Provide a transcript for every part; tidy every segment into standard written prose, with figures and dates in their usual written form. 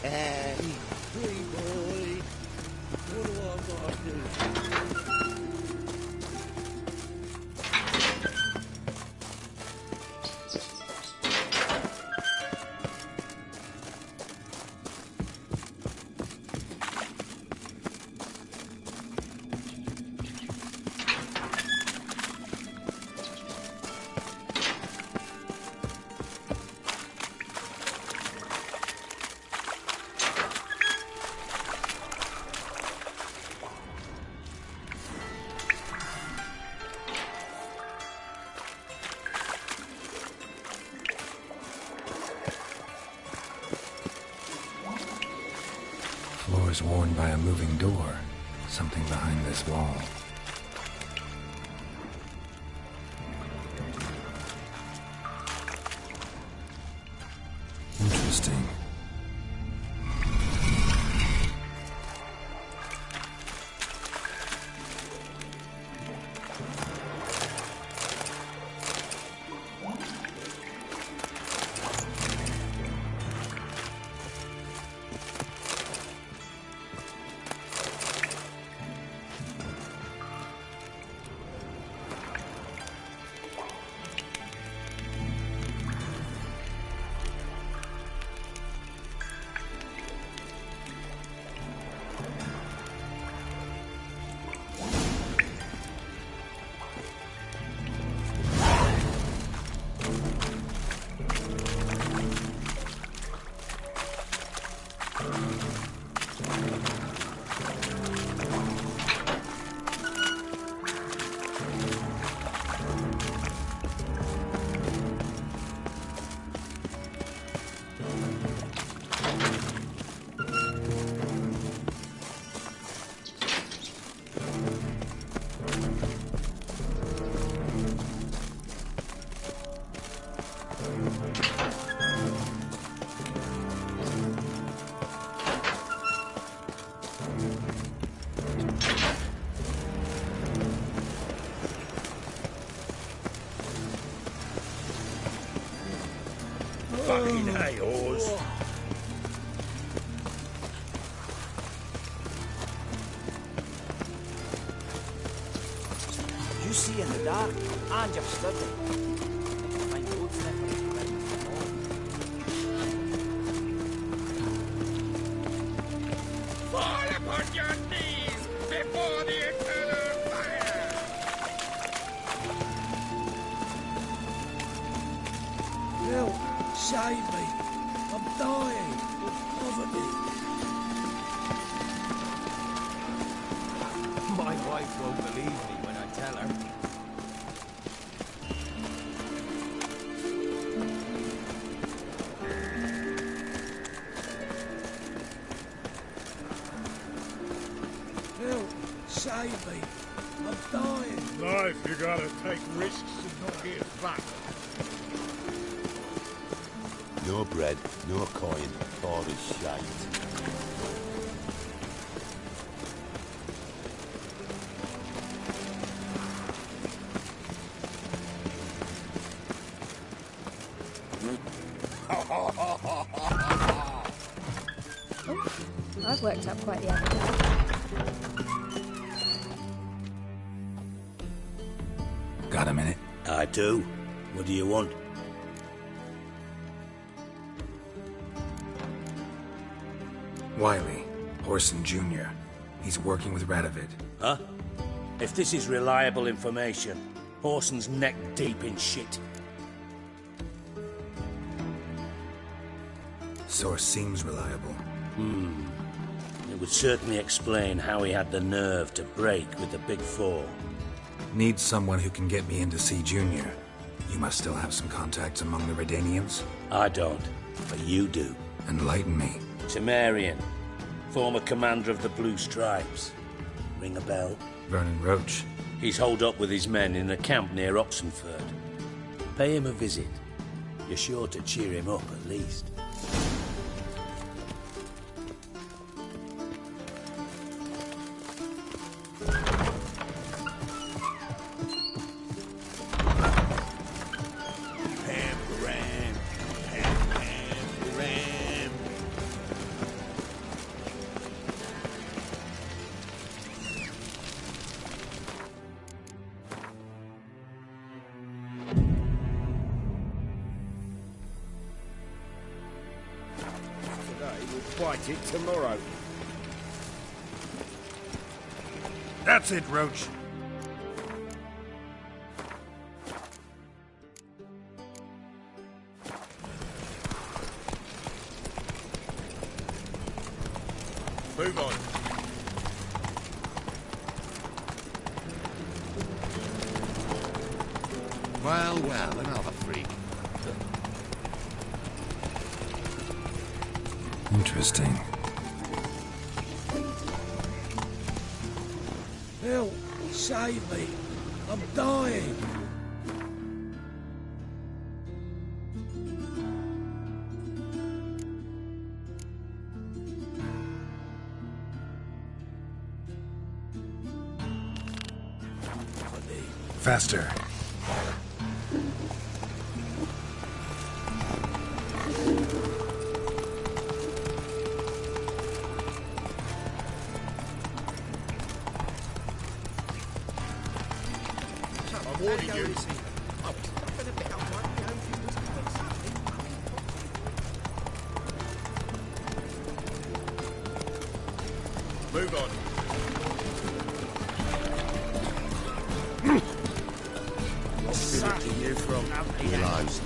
Hey, free boy. What do I gotta do? Floors worn by a moving door. Something behind this wall. Interesting. Fucking A-Oars. You see in the dark, and you're studying. Find roads there for you. Fall upon your knees before the eternal fire! Help! Save me! I'm dying of poverty. My wife won't believe me when I tell her. Help! Save me! I'm dying. Life, you gotta take risks and not get fucked. No bread, no coin, all is shite. I've worked up quite the appetite. Got a minute? I do. What do you want? Wiley, Orson Jr. He's working with Radovid. Huh? If this is reliable information, Orson's neck deep in shit. Source seems reliable. It would certainly explain how he had the nerve to break with the Big Four. Need someone who can get me in to see Junior. You must still have some contacts among the Redanians. I don't, but you do. Enlighten me. Temerian, former commander of the Blue Stripes. Ring a bell? Vernon Roach. He's holed up with his men in a camp near Oxenford. Pay him a visit. You're sure to cheer him up at least. fight it tomorrow. That's it, Roach. Move on. Well, well, another freak. Interesting. Help! Save me! I'm dying! Faster. I'm warning you. Move on. What to you from? Realised.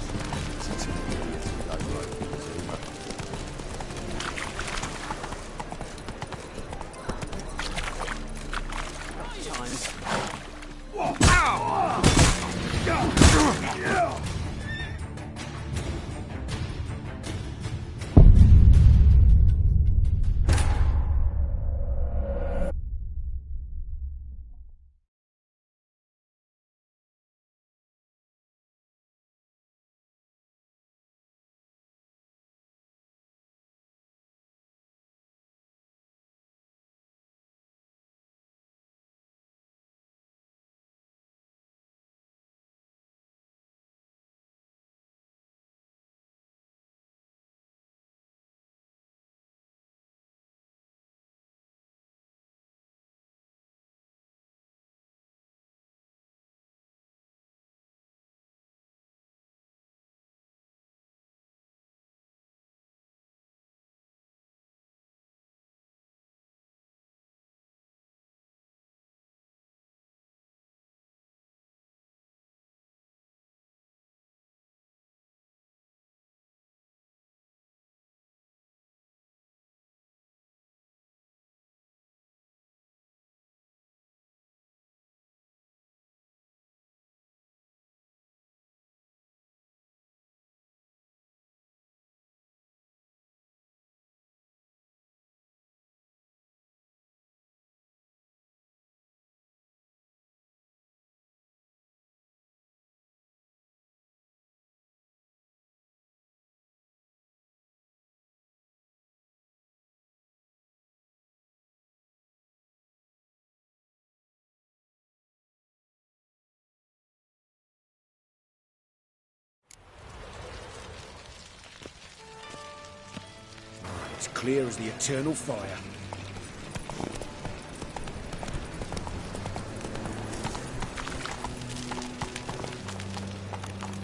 It's clear as the eternal fire.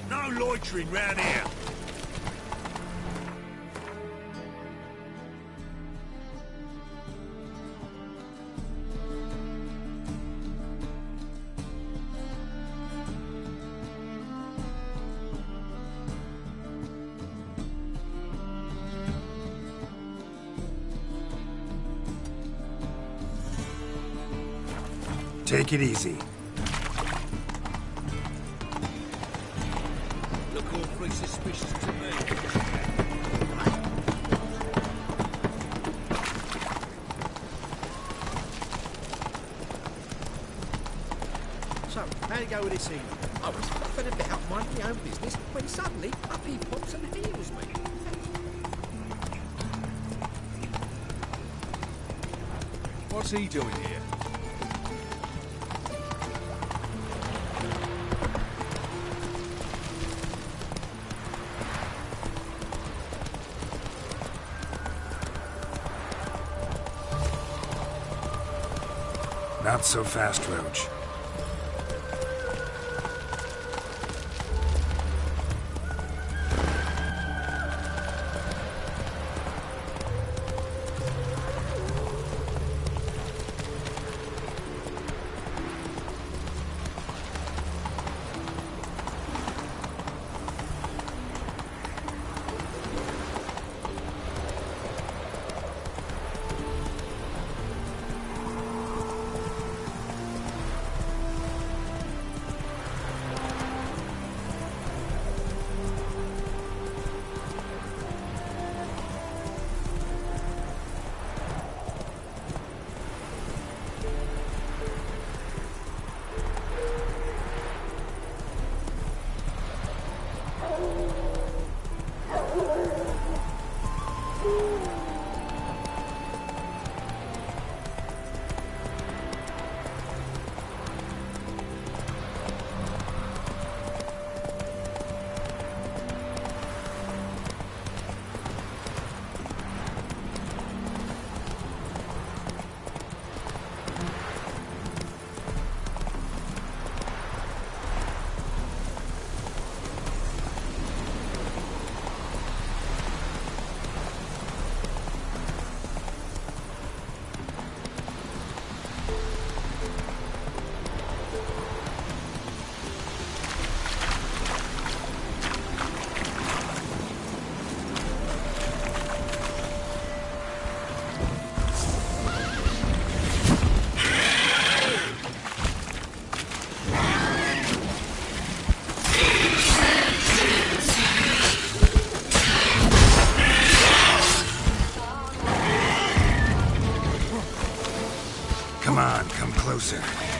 No loitering round here. Take it easy. Look awfully suspicious to me. So, how'd it go with this evening? I was puffing about minding my own business when suddenly up he pops and heals me. What's he doing here? Not so fast, Roach. closer.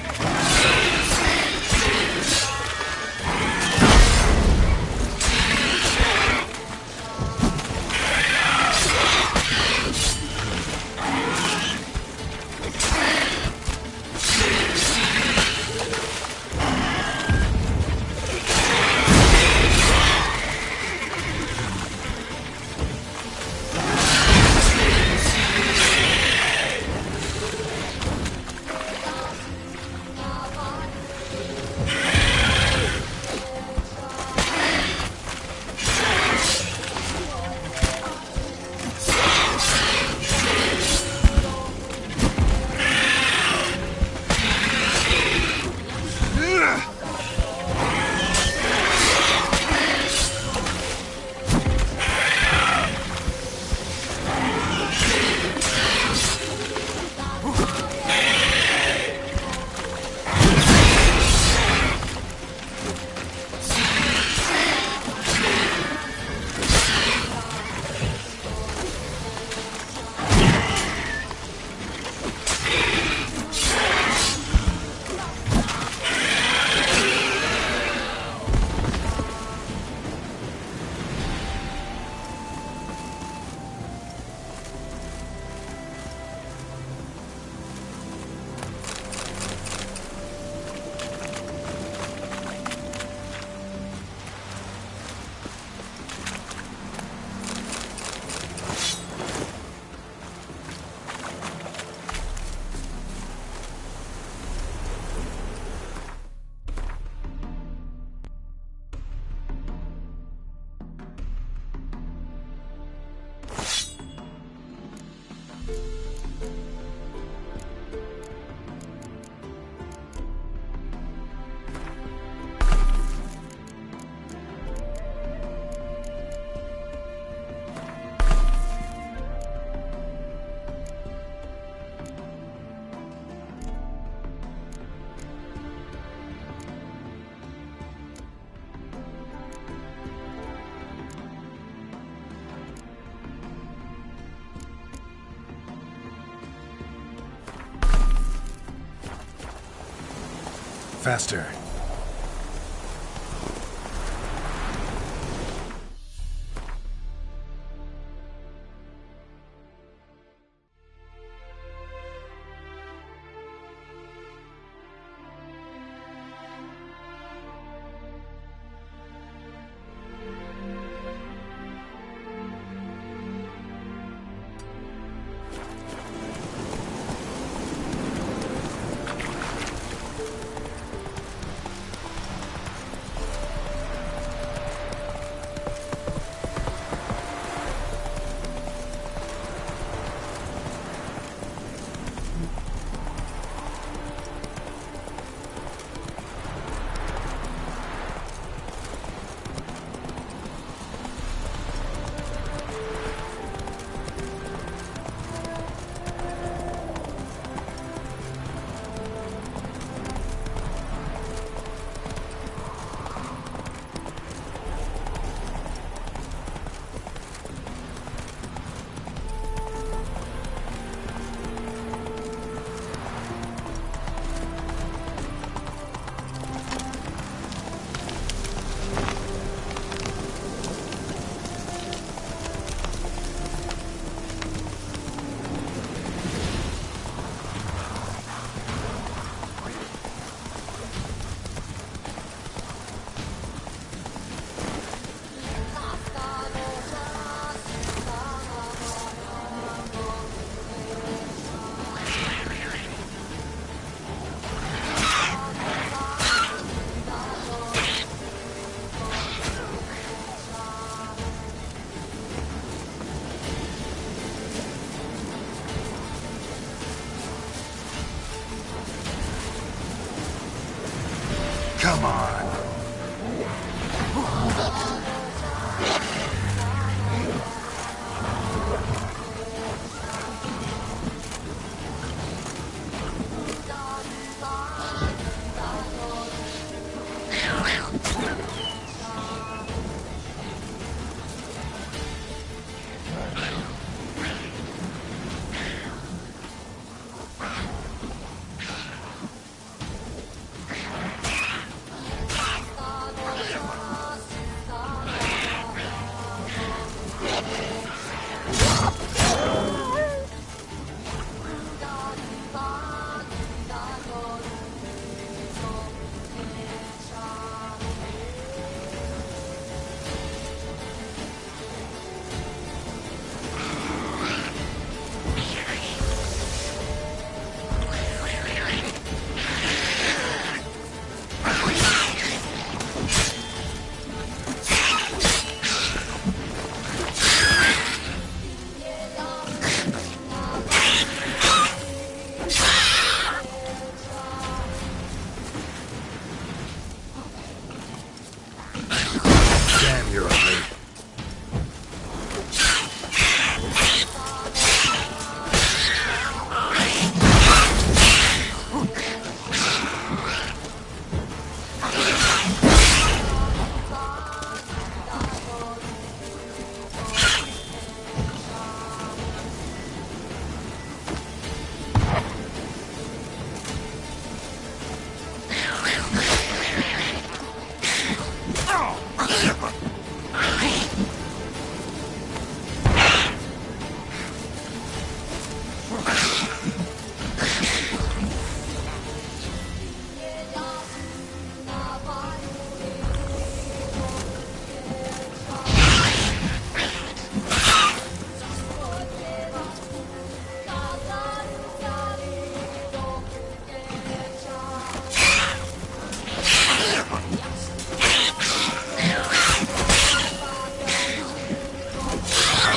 Faster.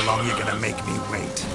how long you gonna make me wait?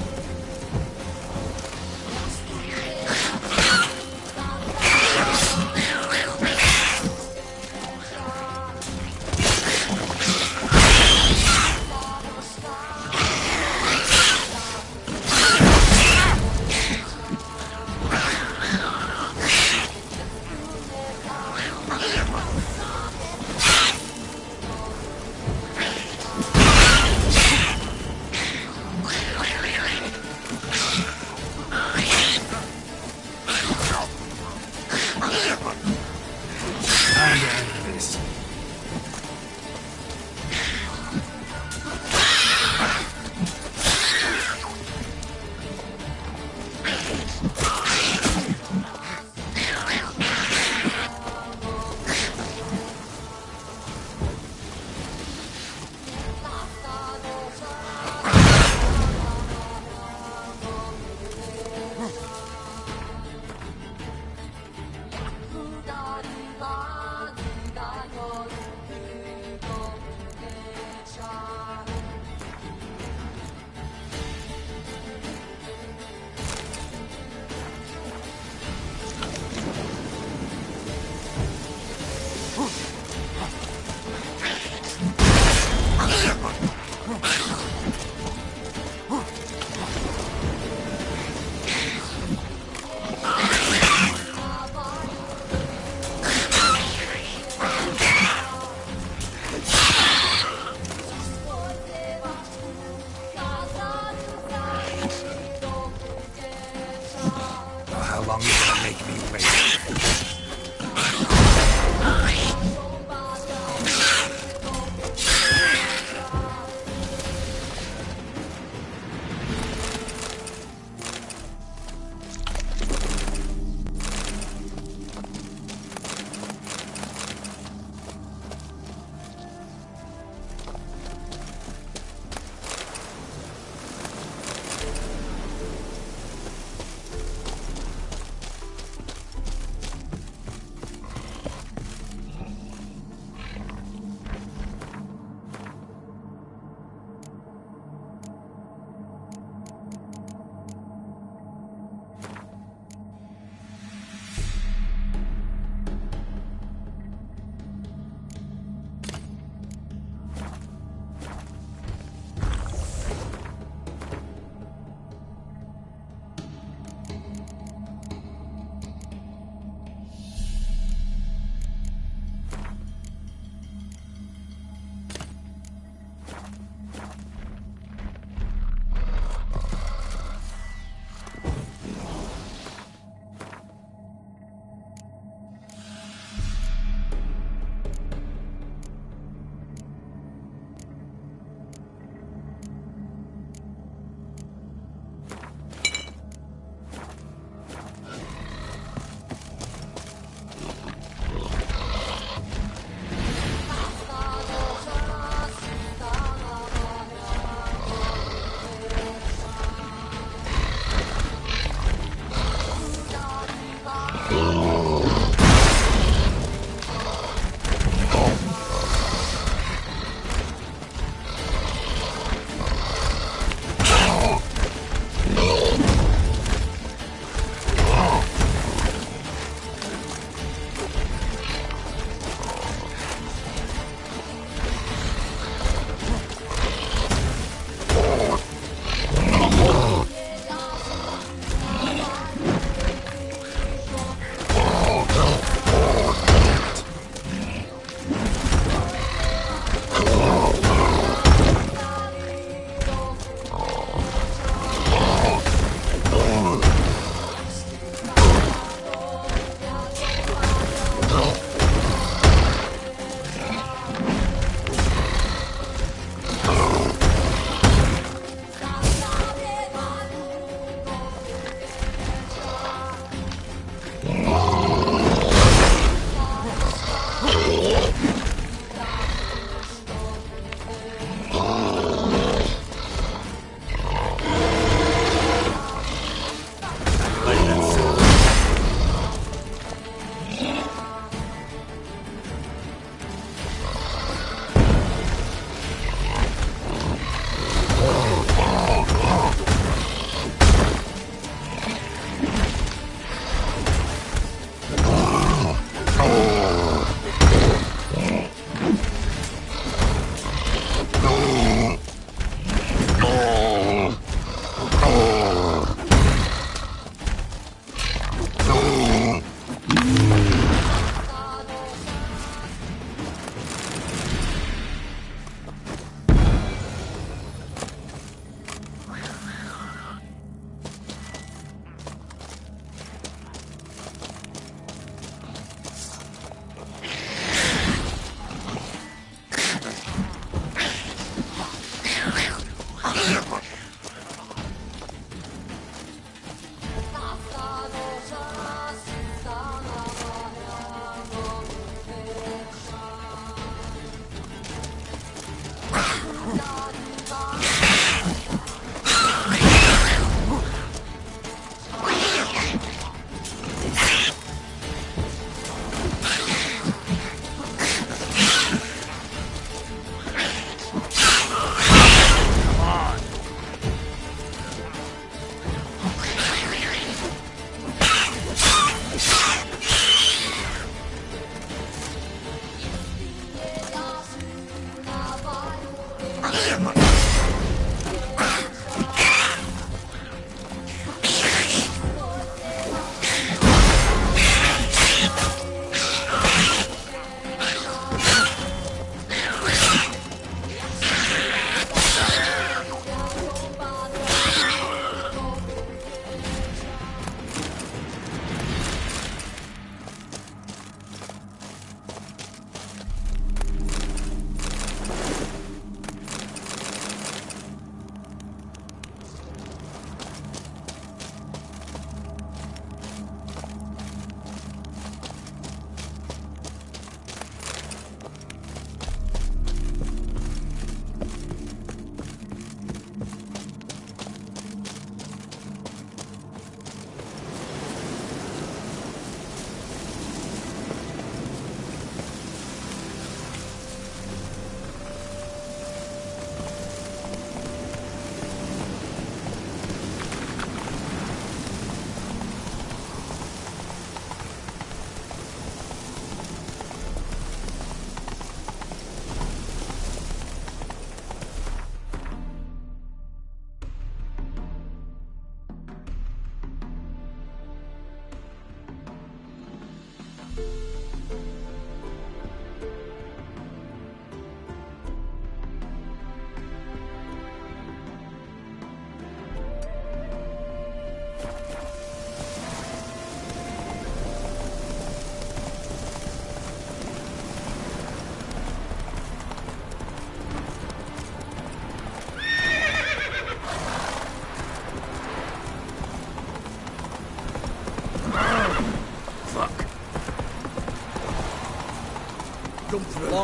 How long you gonna make me wait?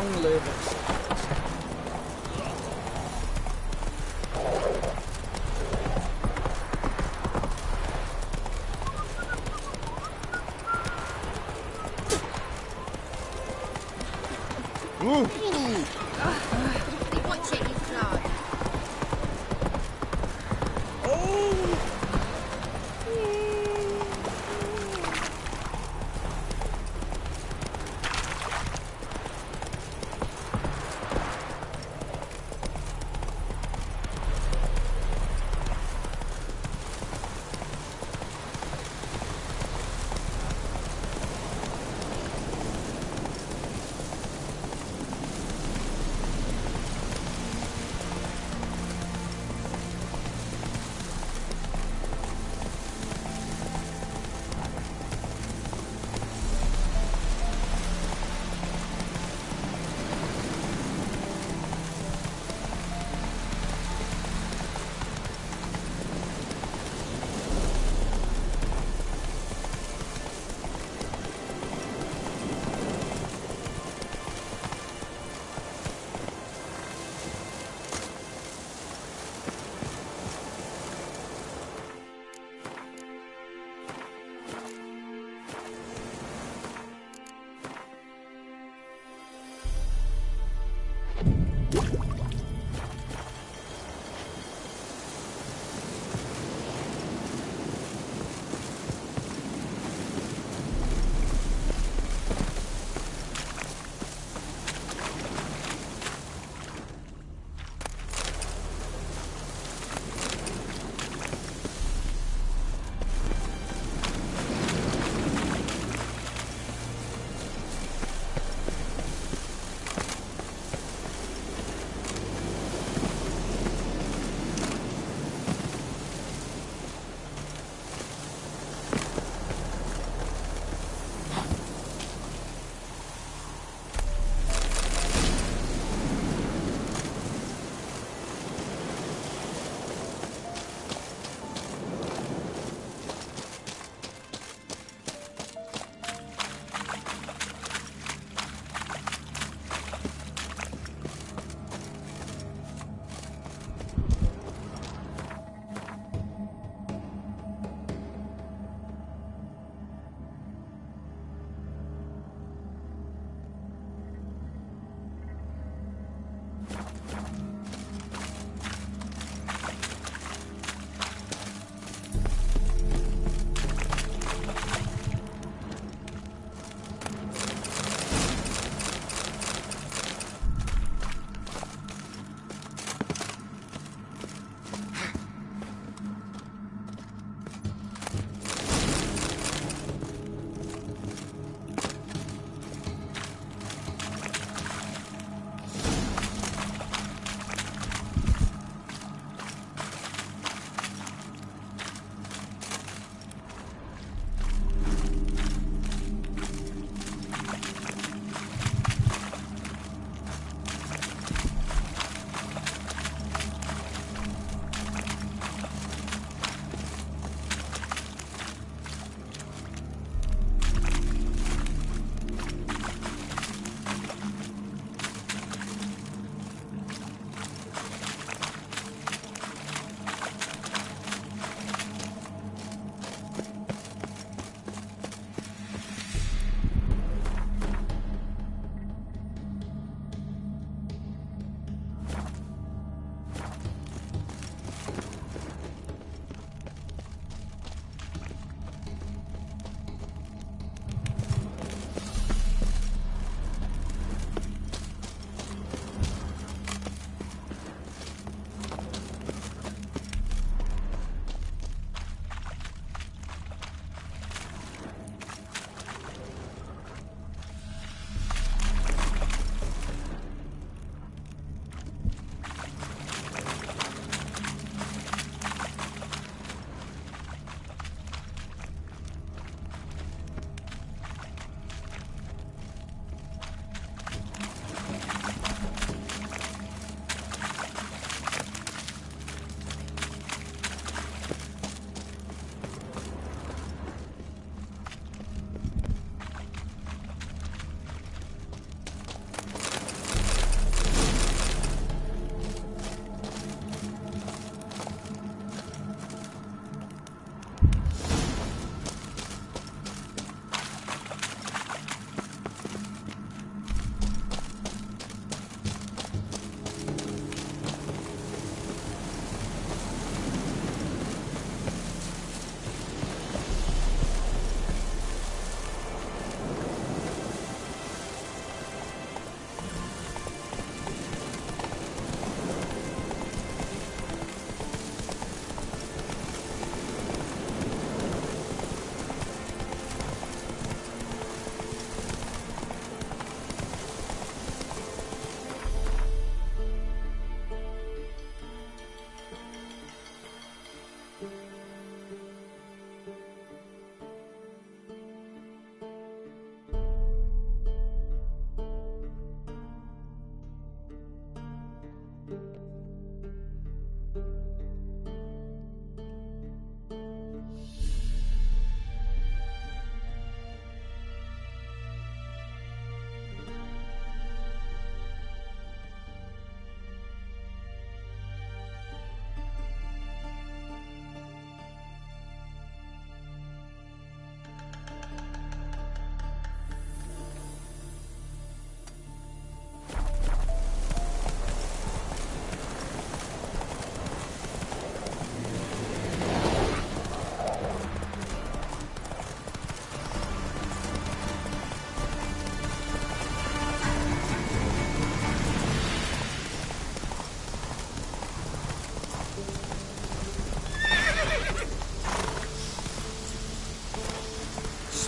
Long live us. Watch it, you fly.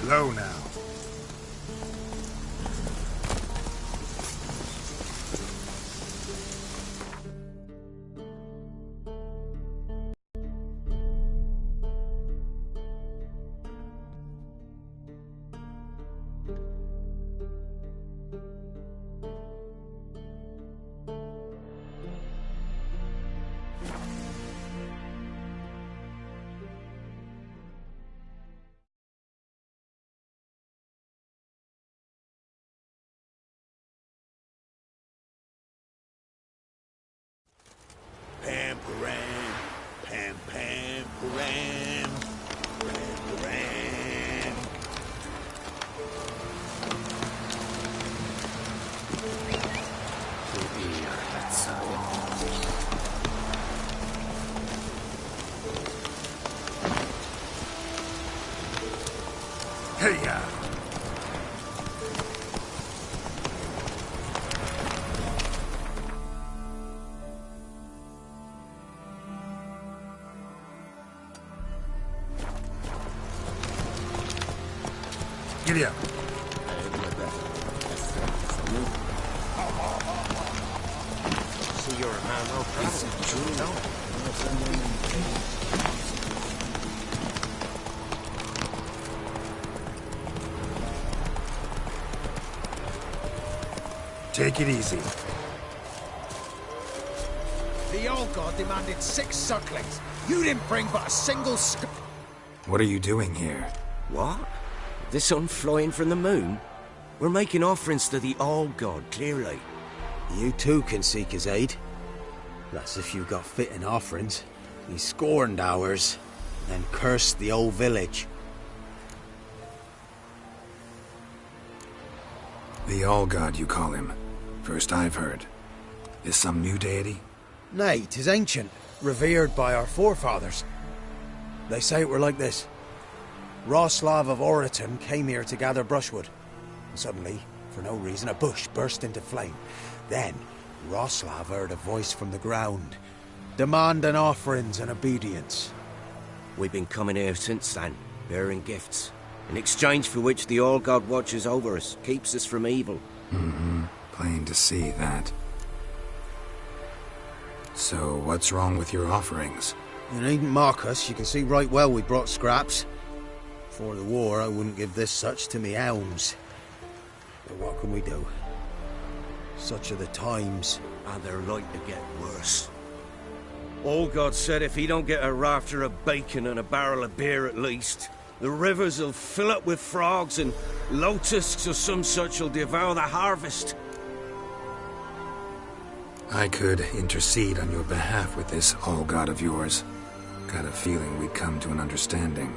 Slow now. Pam param, pam pam param, pam param. Hey, ya! Giddy up. See, you're a man well travelled. Take it easy. The old god demanded 6 sucklings. You didn't bring but a single What are you doing here? What? The sun flying from the moon? We're making offerings to the All God, clearly. You too can seek his aid. That's if you got fitting offerings. He scorned ours, then cursed the old village. The All-God, you call him. First I've heard. Is some new deity? Nay, 'tis ancient, revered by our forefathers. They say it were like this. Roslav of Oriton came here to gather brushwood. And suddenly, for no reason, a bush burst into flame. Then, Roslav heard a voice from the ground, demanding offerings and obedience. We've been coming here since then, bearing gifts, in exchange for which the All God watches over us, keeps us from evil. Mm-hmm. Plain to see that. So, what's wrong with your offerings? You needn't mock us. You can see right well we brought scraps. Before the war, I wouldn't give this such to me elms. But what can we do? Such are the times. And they're like to get worse. All God said if he don't get a rafter of bacon and a barrel of beer at least, the rivers will fill up with frogs and locusts or some such will devour the harvest. I could intercede on your behalf with this All-God of yours. Got a feeling we'd come to an understanding.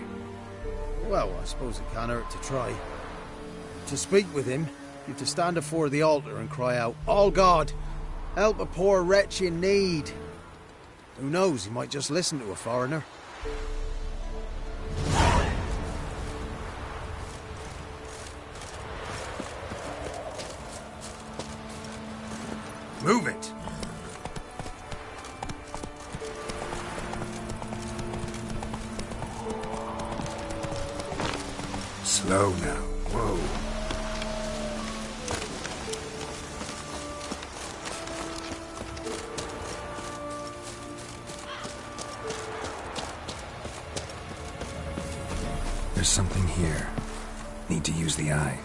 Well, I suppose it can't hurt to try. To speak with him, you've to stand before the altar and cry out, All God, help a poor wretch in need. Who knows, he might just listen to a foreigner. Move it! Slow now. Whoa. There's something here. Need to use the eye.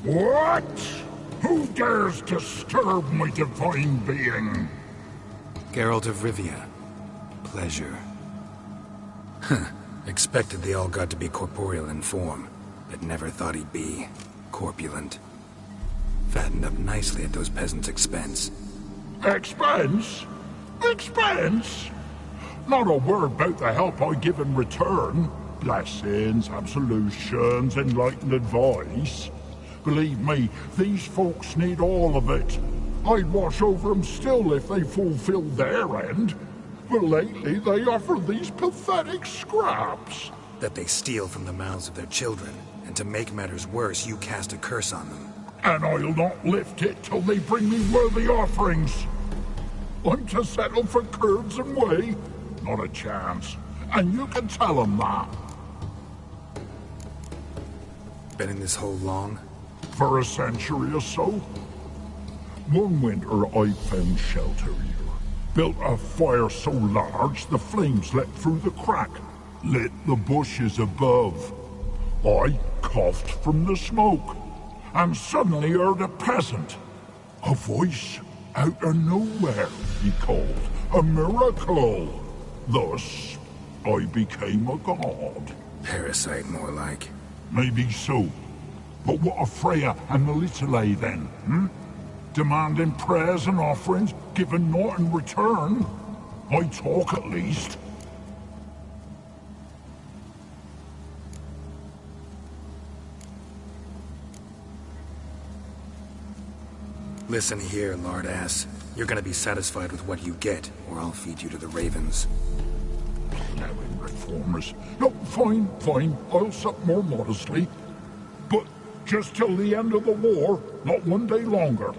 What? Who dares disturb my divine being? Geralt of Rivia. Pleasure. Expected the All-God to be corporeal in form, but never thought he'd be corpulent. Fattened up nicely at those peasants' expense. Expense? Expense? Not a word about the help I give in return. Blessings, absolutions, enlightened advice. Believe me, these folks need all of it. I'd watch over them still if they fulfilled their end. But lately they offer these pathetic scraps. That they steal from the mouths of their children, and to make matters worse, you cast a curse on them. And I'll not lift it till they bring me worthy offerings. I'm to settle for curds and whey? Not a chance. And you can tell them that. Been in this hole long? For a century or so. One winter I found shelter here. Built a fire so large the flames leapt through the crack. Lit the bushes above. I coughed from the smoke, and suddenly heard a peasant. A voice out of nowhere, he called. A miracle. Thus, I became a god. Parasite, more like. Maybe so. But what of Freya and Melitele then, Demanding prayers and offerings, giving naught in return? I talk at least. Listen here, lard ass. You're gonna be satisfied with what you get, or I'll feed you to the ravens. Plowing reformers. No, fine. I'll sup more modestly. But just till the end of the war, not one day longer.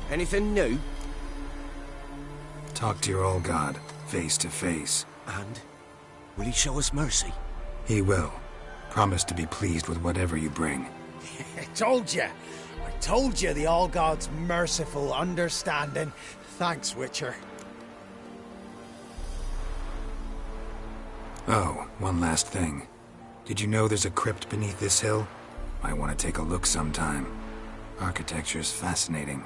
Anything new? Talk to your old god, face to face. And? Will he show us mercy? He will. Promise to be pleased with whatever you bring. I told you the All-God's merciful understanding. Thanks, Witcher. Oh, one last thing. Did you know there's a crypt beneath this hill? Might want to take a look sometime. Architecture's fascinating.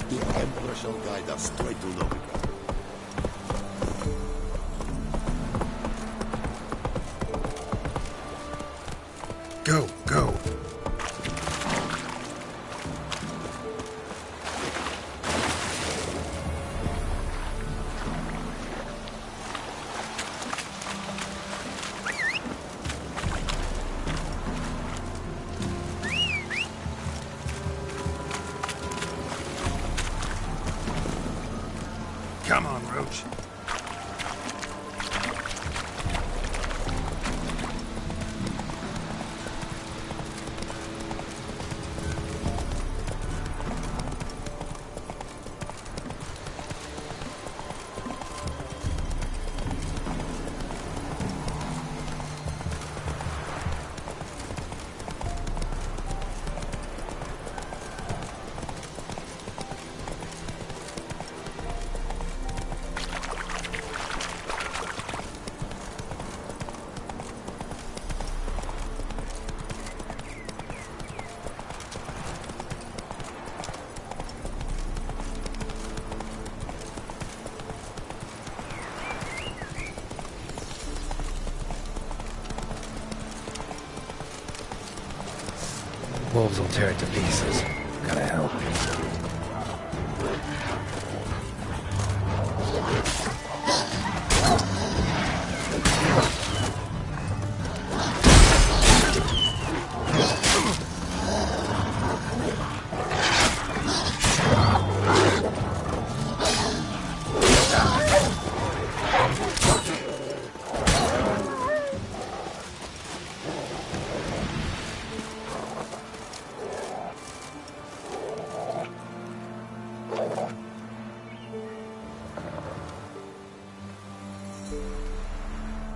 The Emperor shall guide us straight to Novigrad. Go, go. Come on, Roach. Wolves will tear it to pieces. Gotta help.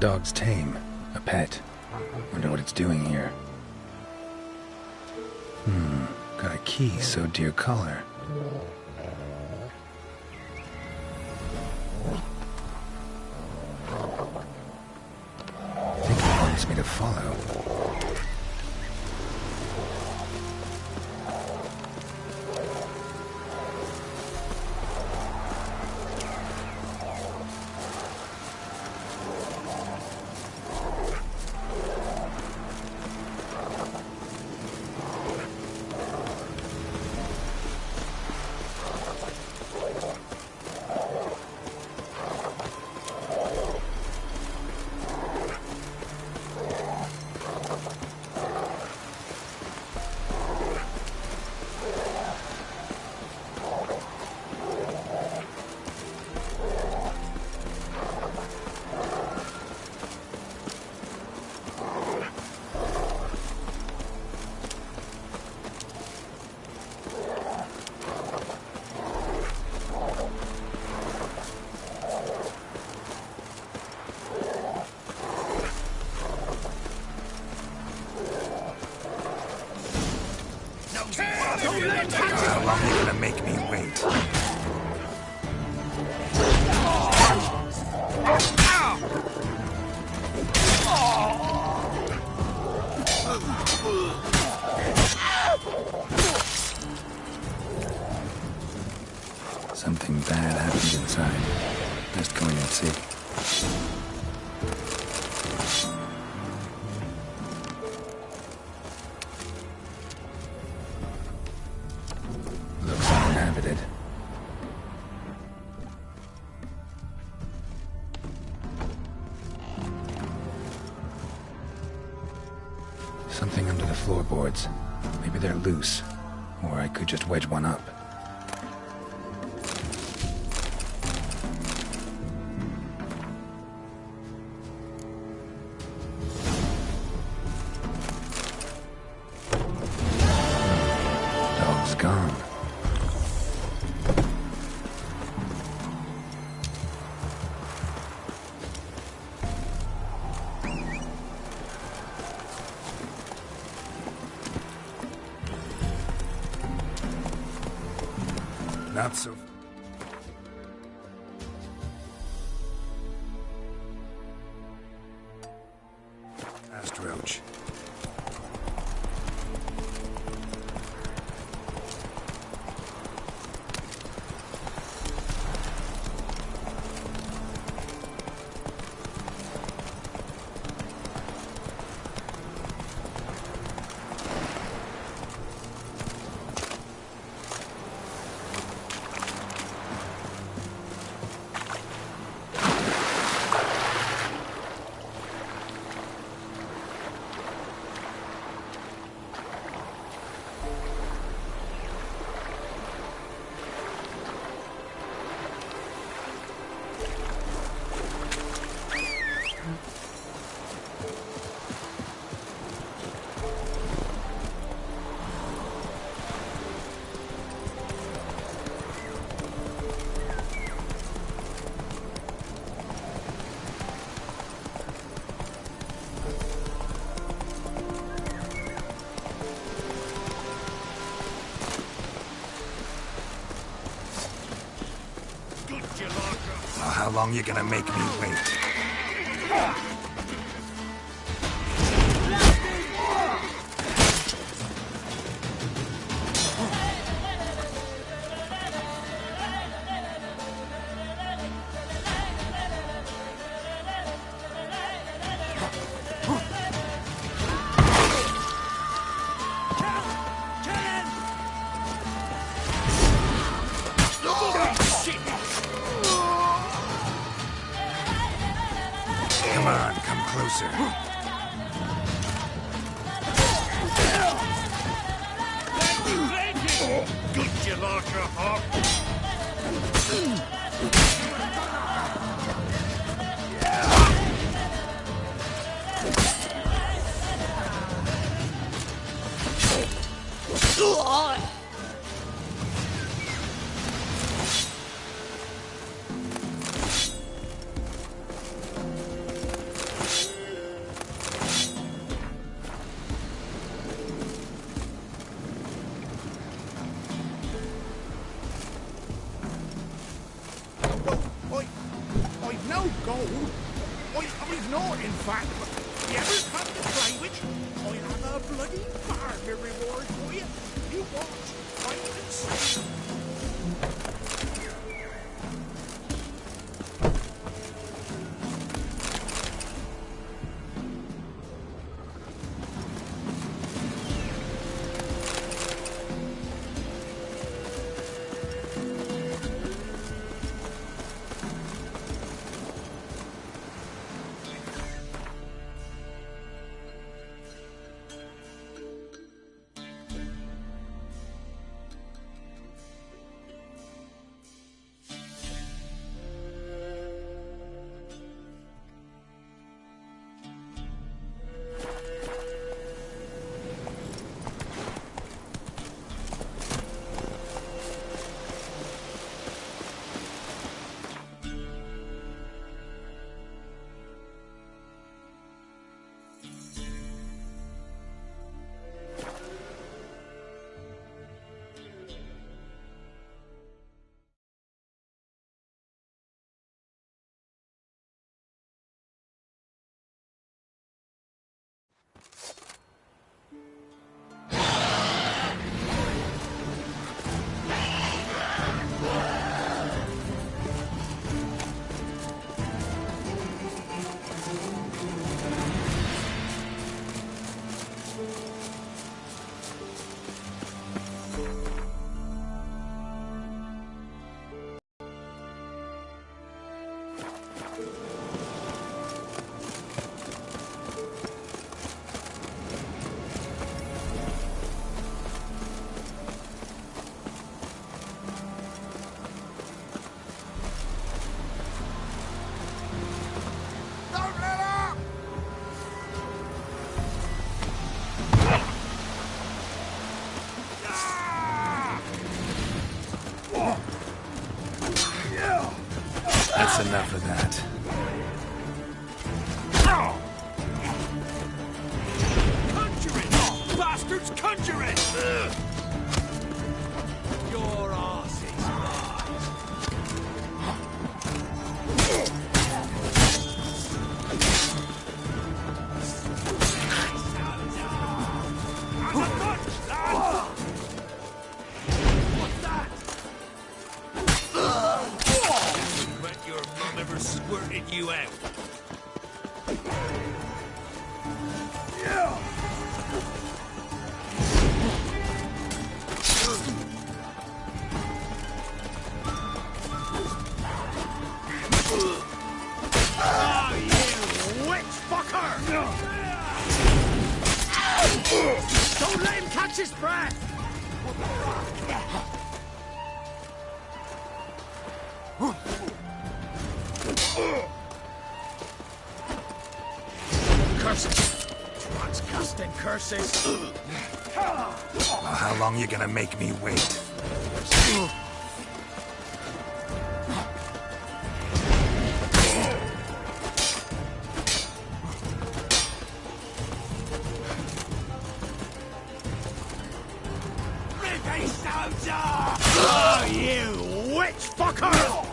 Dog's tame. A pet. Wonder what it's doing here. Got a key so dear color. I think it wants me to follow. How long are you gonna make me wait? Something bad happened inside. Just go in and see. Looks uninhabited. Something under the floorboards. Maybe they're loose. Or I could just wedge one up. Dog's gone. Not so... fast, Roach. How long you gonna make me wait? Come on, come closer. Good gelato, Hawk. fat, but you ever come to play with me? I'll have a bloody farm to reward for you. You watch, fight and see. That's enough of that. Conjuring! Bastards, conjuring! Your arse is mine. What's that? Bet your mum ever squirted you out. Oh, you witch fucker! Don't let him catch his breath! Curses! Transcasting curses! Well, how long you gonna make me wait? Oh, you witch fucker!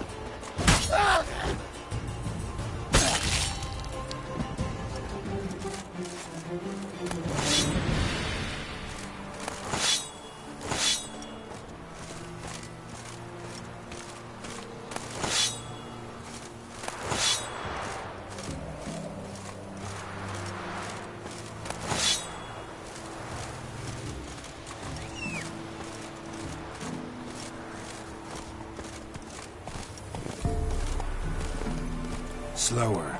Slower.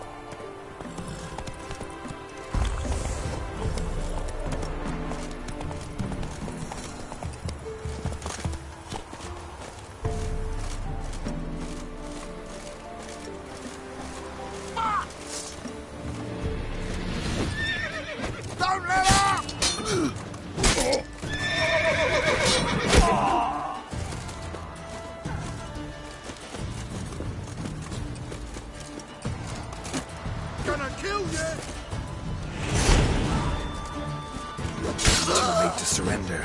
Don't let up! Gonna kill you! Too late to surrender.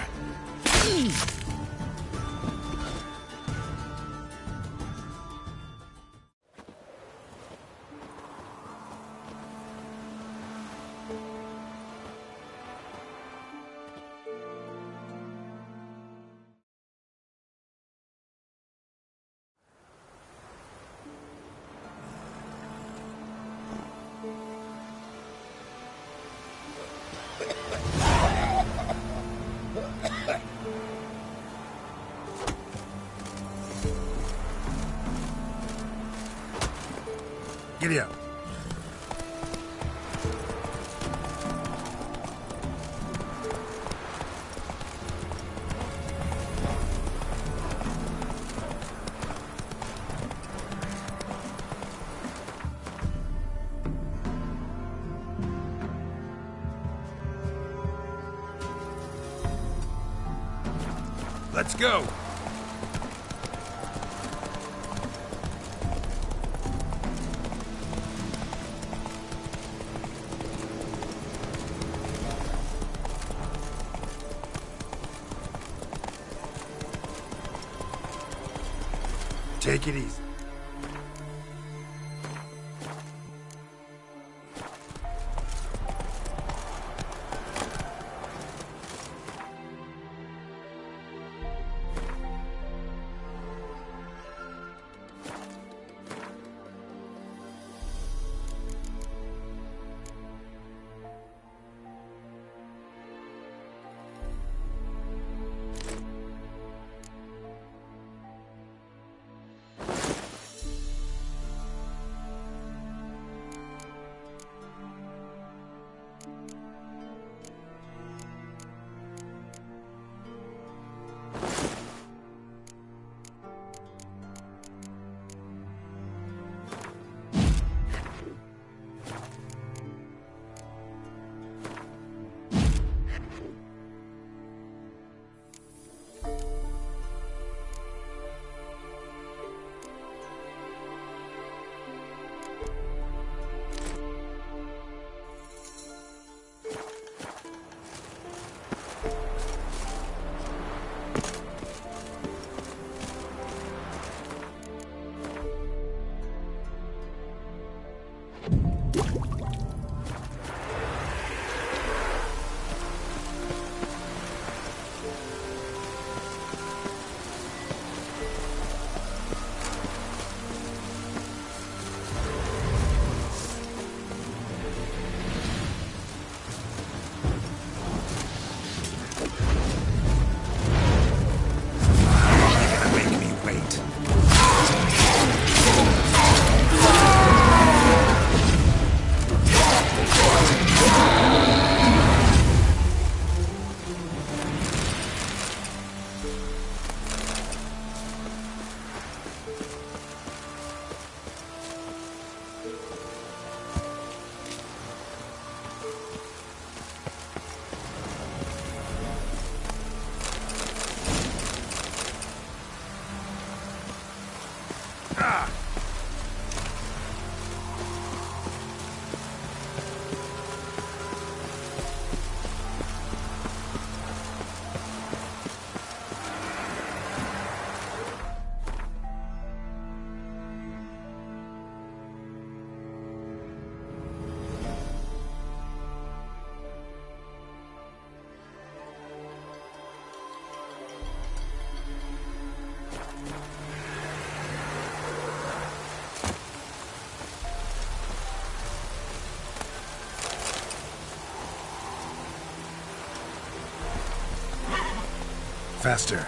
Giddy up. Let's go. Take it easy. Faster.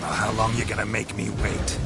How long you gonna make me wait?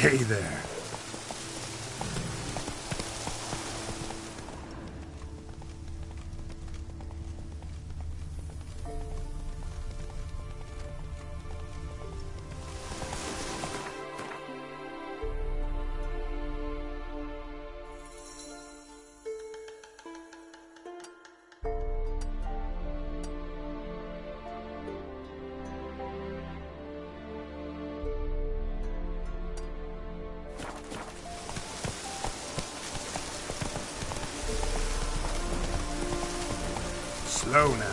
Hey there. Slow now.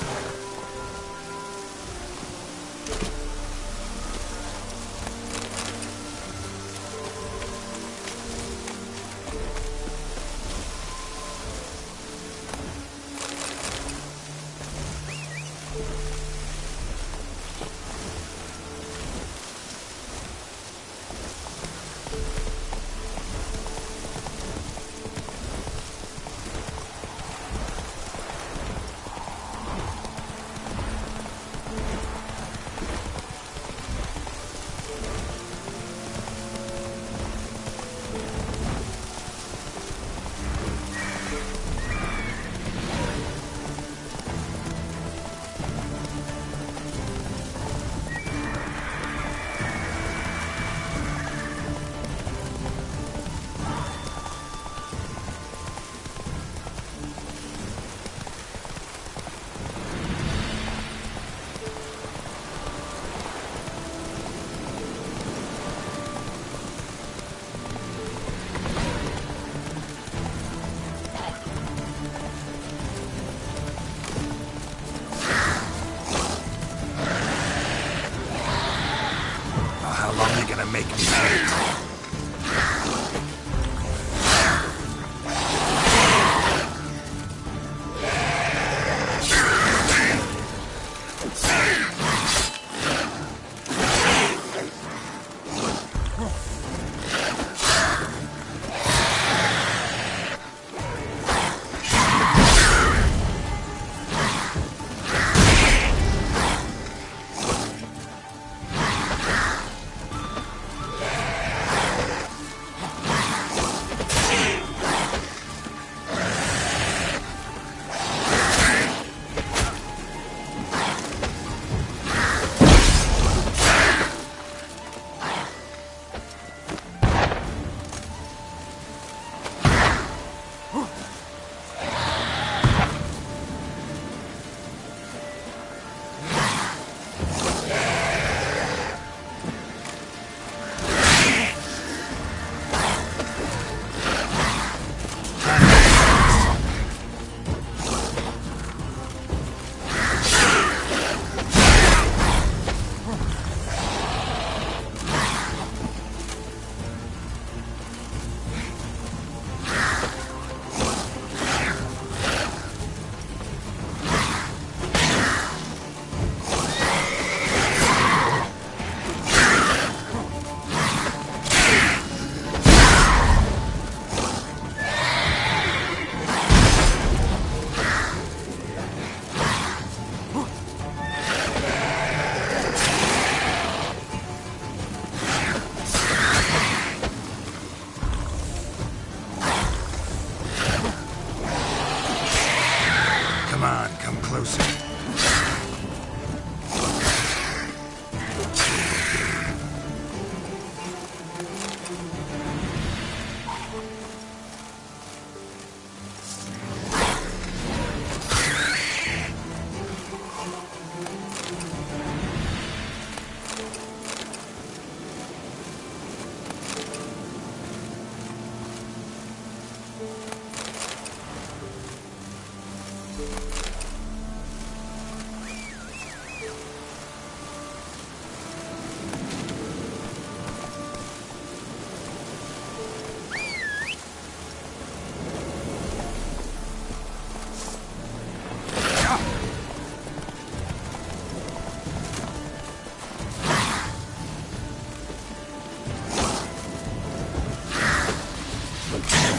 Make me wait.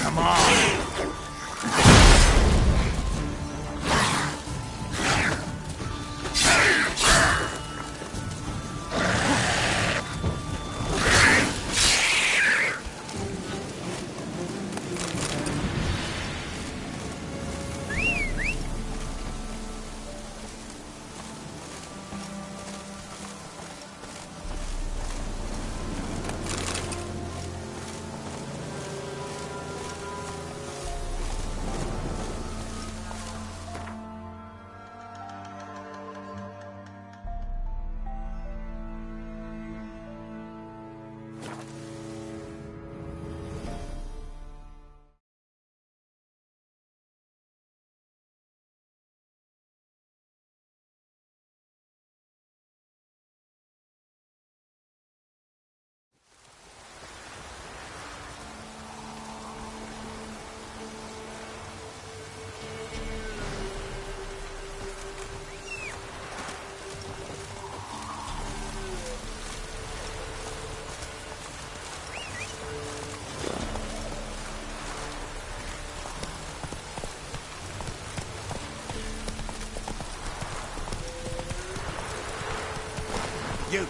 Come on! You.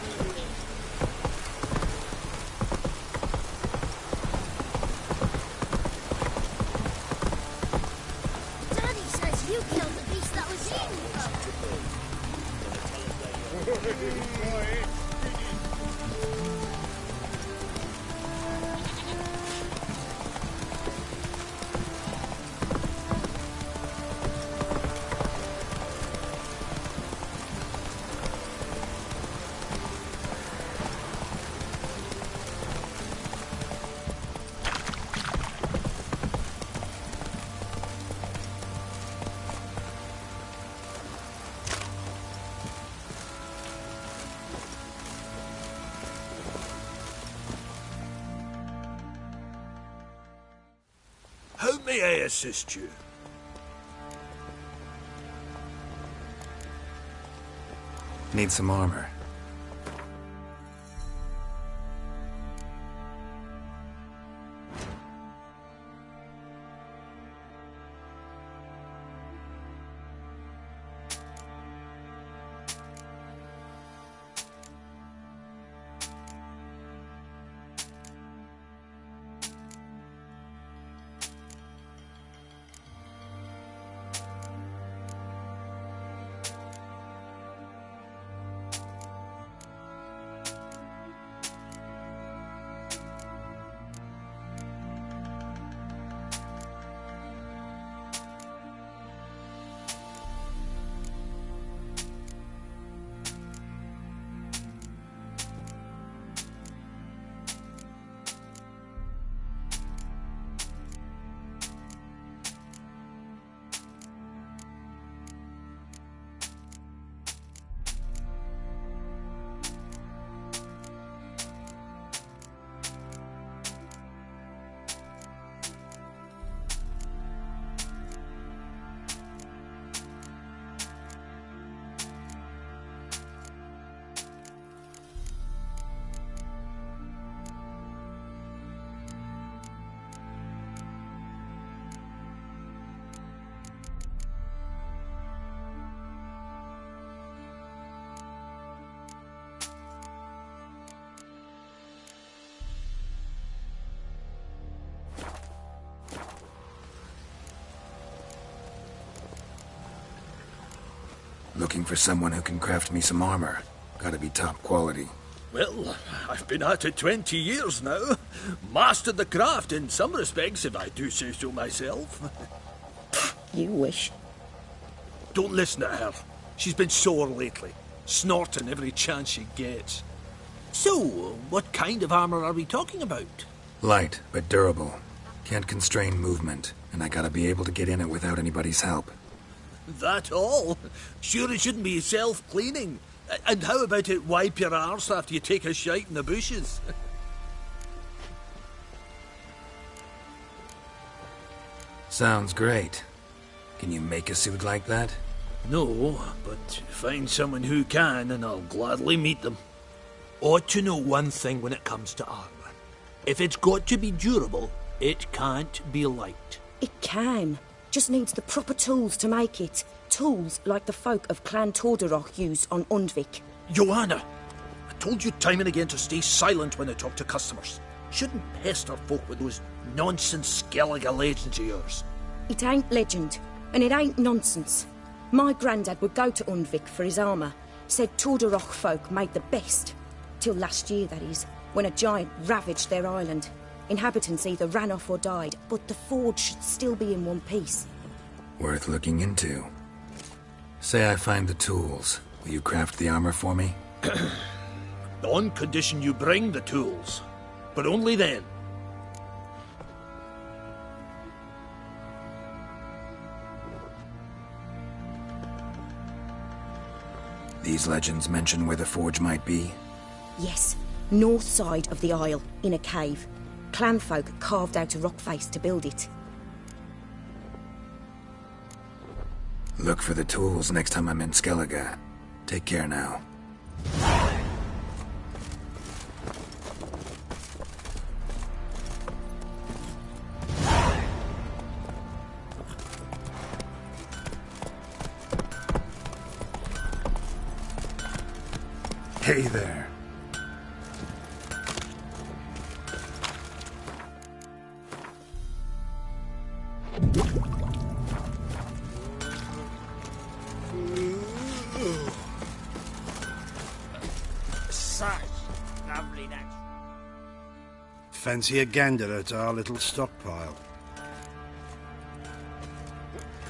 Daddy says you killed the beast that was eating folk. How may I assist you? Need some armor. Looking for someone who can craft me some armor. Gotta be top quality. Well, I've been at it 20 years now. Mastered the craft in some respects, if I do say so myself. You wish. Don't listen to her. She's been sore lately, snorting every chance she gets. So, what kind of armor are we talking about? Light, but durable. Can't constrain movement, and I gotta be able to get in it without anybody's help. That all? Sure it shouldn't be self-cleaning. And how about it wipe your arse after you take a shite in the bushes? Sounds great. Can you make a suit like that? No, but find someone who can and I'll gladly meet them. Ought to know one thing when it comes to armor. If it's got to be durable, it can't be light. It can. Just needs the proper tools to make it. Tools like the folk of Clan Tordarroch use on Undvik. Joanna, I told you time and again to stay silent when I talk to customers. Shouldn't pester folk with those nonsense Skellige legends of yours. It ain't legend, and it ain't nonsense. My granddad would go to Undvik for his armour. Said Tordarroch folk made the best. Till last year, that is, when a giant ravaged their island. Inhabitants either ran off or died, but the forge should still be in one piece. Worth looking into. Say I find the tools. Will you craft the armor for me? On condition you bring the tools. But only then. These legends mention where the forge might be? Yes, north side of the isle, in a cave. Clanfolk carved out a rock face to build it. Look for the tools next time I'm in Skellige. Take care now. Hey there. Such lovely natural. Fancy a gander at our little stockpile?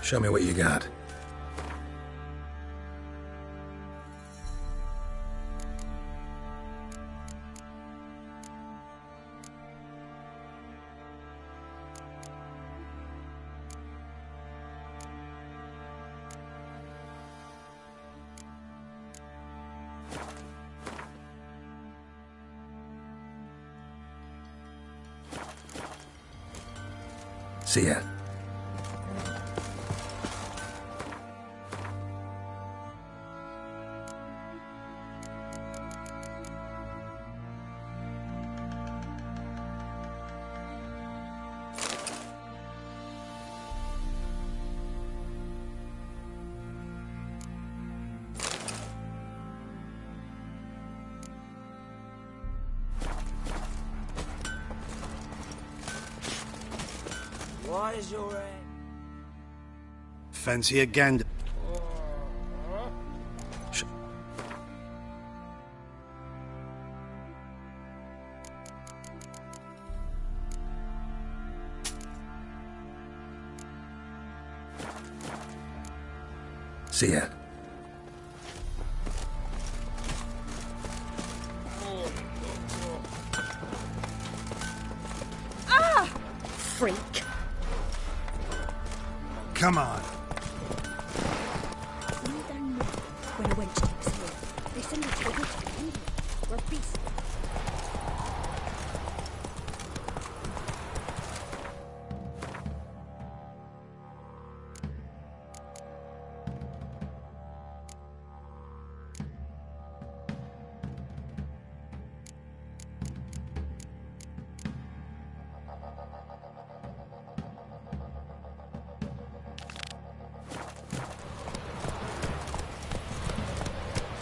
Show me what you got. See ya. What is your aim? Fancy a gander? See ya. Ah! Freak. Come on. You don't know when a wench takes ill. They send her to the woods to England, where beasts.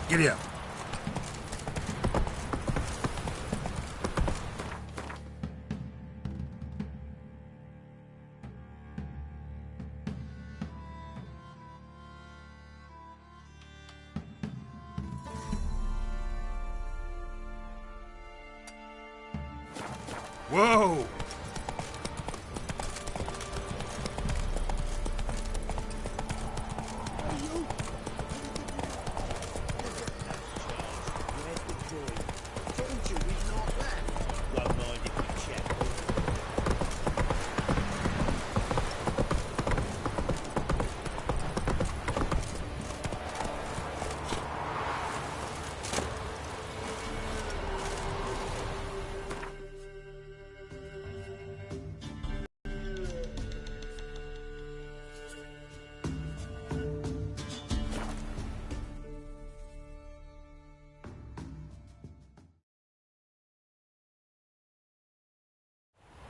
Giddy up. Whoa!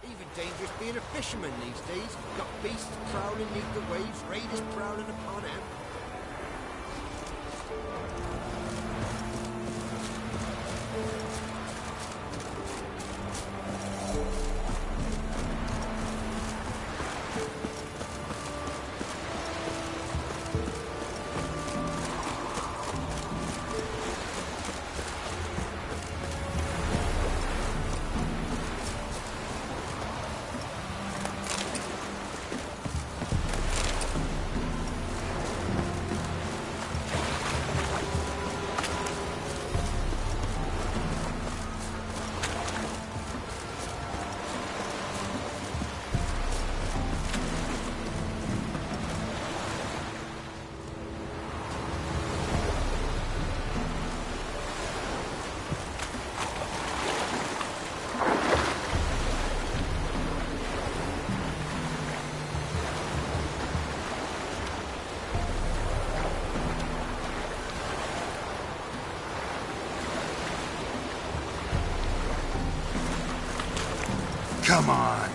Even dangerous being a fisherman these days. Got beasts prowling neath the waves, raiders prowling upon him. Come on.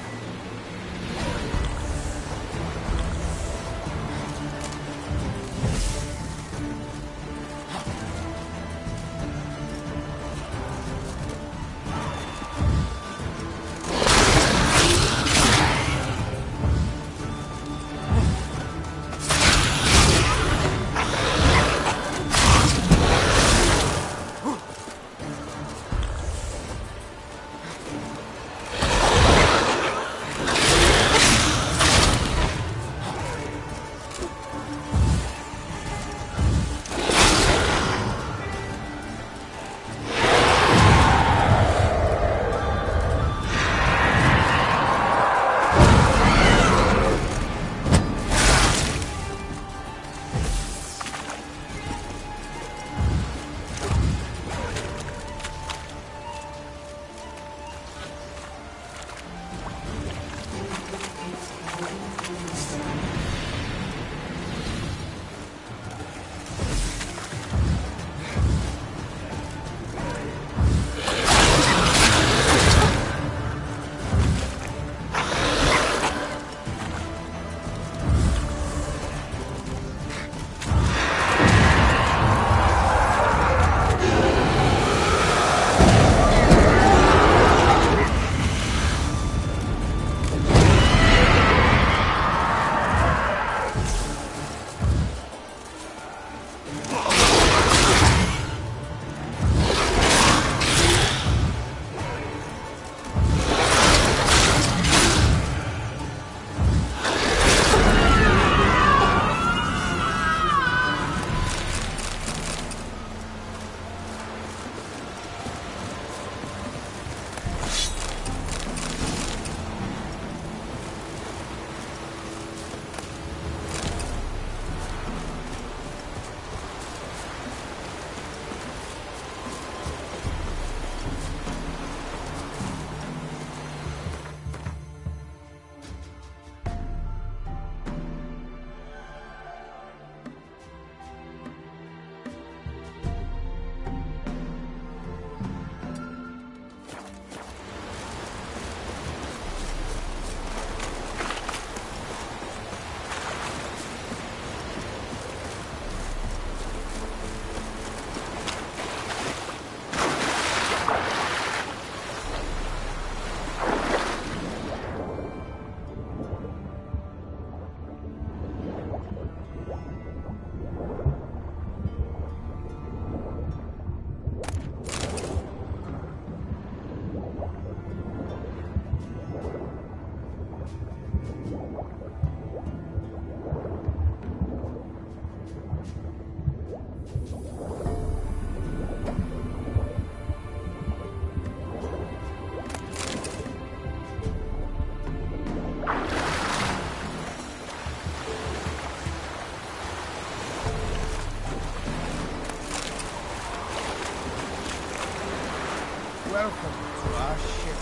Welcome to our ship.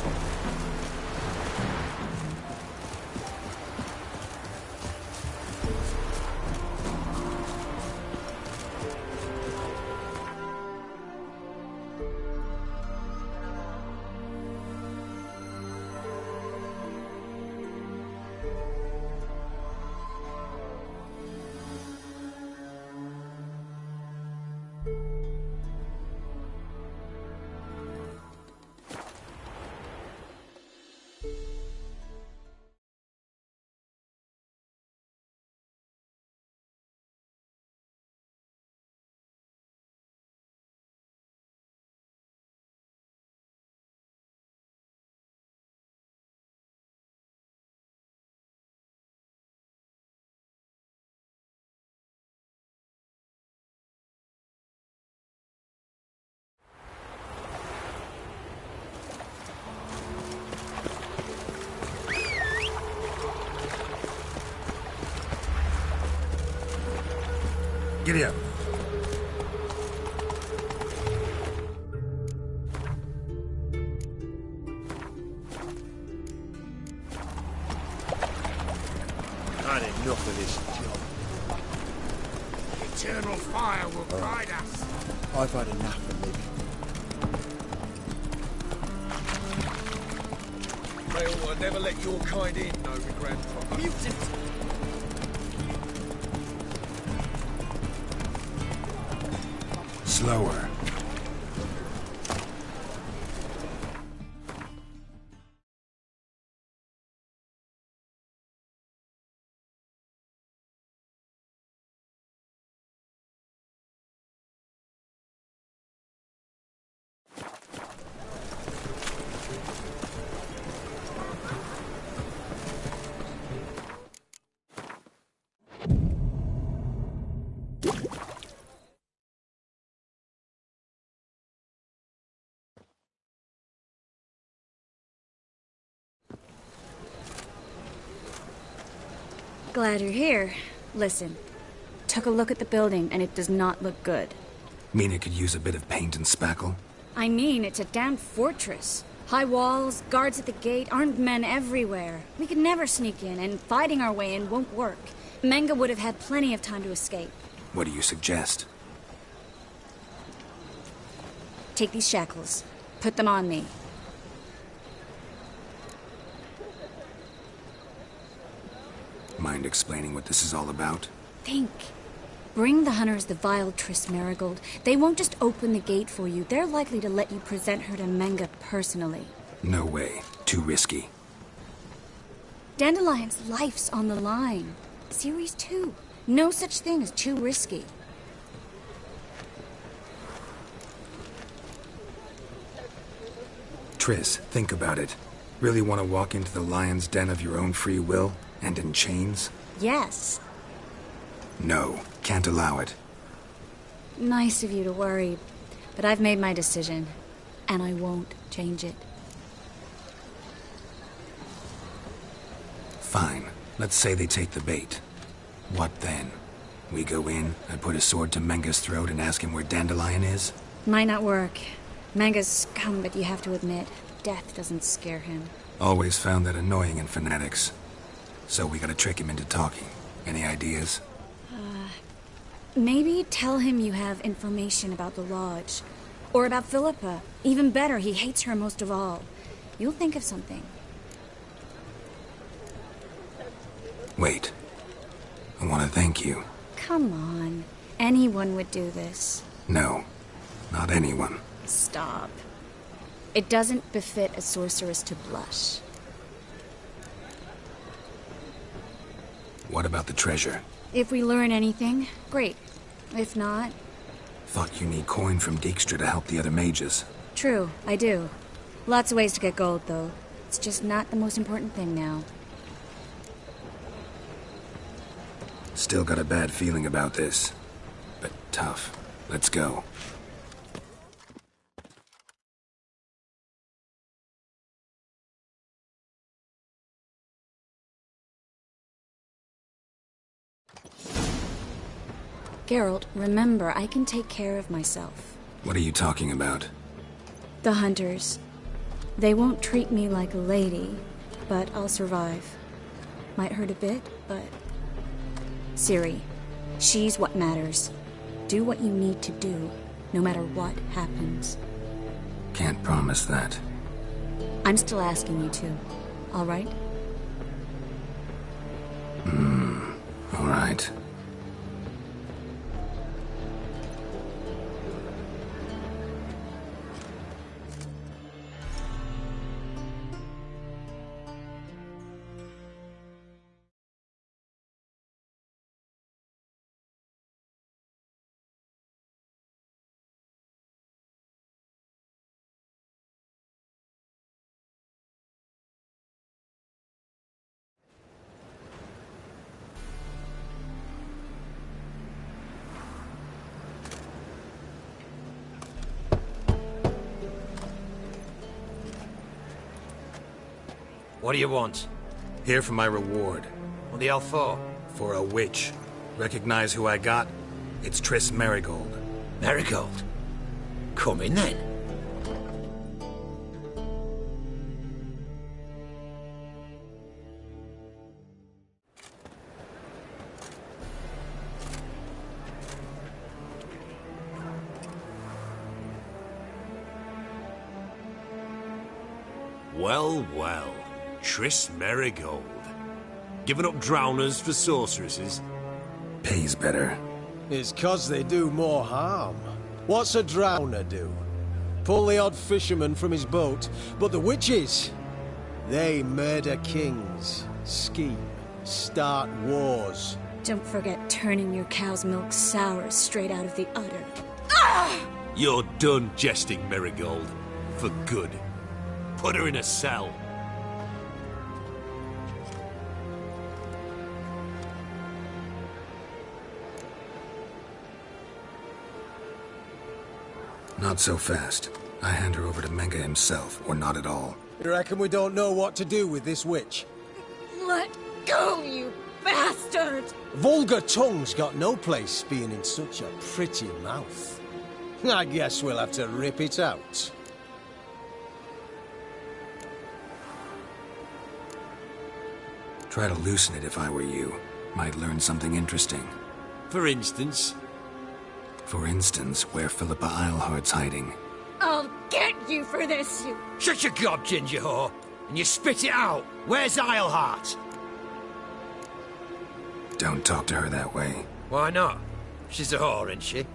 Giddy up. Had enough of this job. Eternal fire will guide us. I've had enough of living. May Allah never let your kind in, no regret. Mutant! Slower. Glad you're here. Listen, took a look at the building and it does not look good. Mean it could use a bit of paint and spackle? I mean, it's a damn fortress. High walls, guards at the gate, armed men everywhere. We could never sneak in, and fighting our way in won't work. Menga would have had plenty of time to escape. What do you suggest? Take these shackles. Put them on me. Mind explaining what this is all about? Think. Bring the hunters the vile Triss Marigold. They won't just open the gate for you. They're likely to let you present her to Menga personally. No way. Too risky. Dandelion's life's on the line. Series 2. No such thing as too risky. Triss, think about it. Really want to walk into the lion's den of your own free will? And in chains? Yes. No, can't allow it. Nice of you to worry, but I've made my decision, and I won't change it. Fine. Let's say they take the bait. What then? We go in, I put a sword to Menga's throat and ask him where Dandelion is? Might not work. Menga's scum, but you have to admit, death doesn't scare him. Always found that annoying in fanatics. So we gotta trick him into talking. Any ideas? Maybe tell him you have information about the Lodge. Or about Philippa. Even better, he hates her most of all. You'll think of something. Wait. I want to thank you. Come on. Anyone would do this. No. Not anyone. Stop. It doesn't befit a sorceress to blush. What about the treasure? If we learn anything, great. If not... Thought you need coin from Dijkstra to help the other mages. True, I do. Lots of ways to get gold, though. It's just not the most important thing now. Still got a bad feeling about this. But tough. Let's go. Geralt, remember, I can take care of myself. What are you talking about? The hunters. They won't treat me like a lady, but I'll survive. Might hurt a bit, but... Ciri, she's what matters. Do what you need to do, no matter what happens. Can't promise that. I'm still asking you to, all right? All right. What do you want? Here for my reward. What the hell for? For a witch. Recognize who I got? It's Triss Merigold. Merigold? Come in then. Well, well. Triss Merigold. Giving up drowners for sorceresses? Pays better. It's 'cause they do more harm. What's a drowner do? Pull the odd fisherman from his boat. But the witches, they murder kings, scheme, start wars. Don't forget turning your cow's milk sour straight out of the udder. You're done jesting, Merigold. For good. Put her in a cell. Not so fast. I hand her over to Menge himself, or not at all. You reckon we don't know what to do with this witch? Let go, you bastard! Vulgar tongue's got no place being in such a pretty mouth. I guess we'll have to rip it out. Try to loosen it if I were you. Might learn something interesting. For instance? For instance, where Philippa Eilhart's hiding. I'll get you for this, you... Shut your gob, ginger whore, and you spit it out. Where's Eilhart? Don't talk to her that way. Why not? She's a whore, isn't she?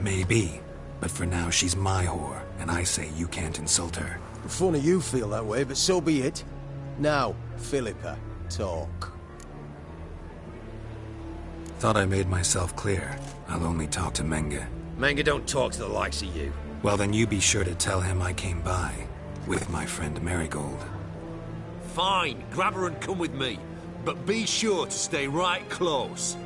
Maybe. But for now, she's my whore, and I say you can't insult her. Funny you feel that way, but so be it. Now, Philippa, talk. Thought I made myself clear. I'll only talk to Menge. Menge don't talk to the likes of you. Well, then you be sure to tell him I came by. With my friend Merigold. Fine, grab her and come with me. But be sure to stay right close.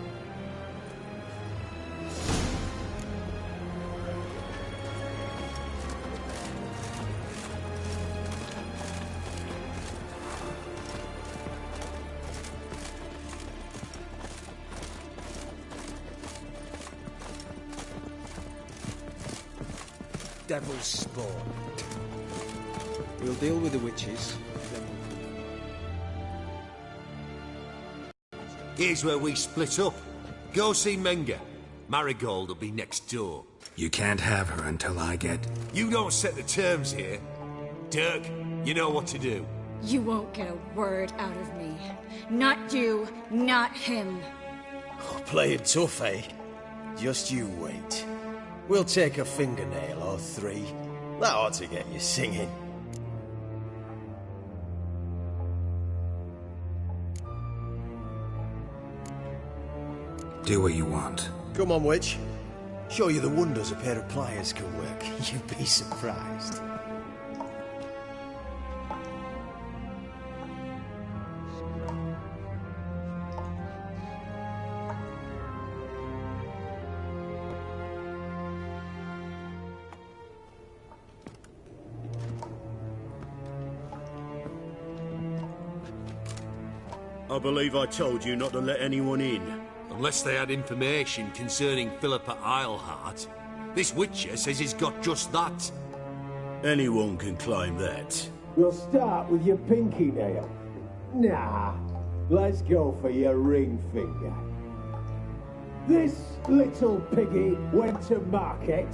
Devil's spawn. We'll deal with the witches, then Here's where we split up. Go see Menge. Marigold will be next door. You can't have her until I get... You don't set the terms here. Dirk, you know what to do. You won't get a word out of me. Not you, not him. Oh, play it tough, eh? Just you wait. We'll take a fingernail or three. That ought to get you singing. Do what you want. Come on, witch. Show you the wonders a pair of pliers can work. You'd be surprised. I believe I told you not to let anyone in. Unless they had information concerning Philippa Eilhart. This witcher says he's got just that. Anyone can claim that. We'll start with your pinky nail. Nah, let's go for your ring finger. This little piggy went to market.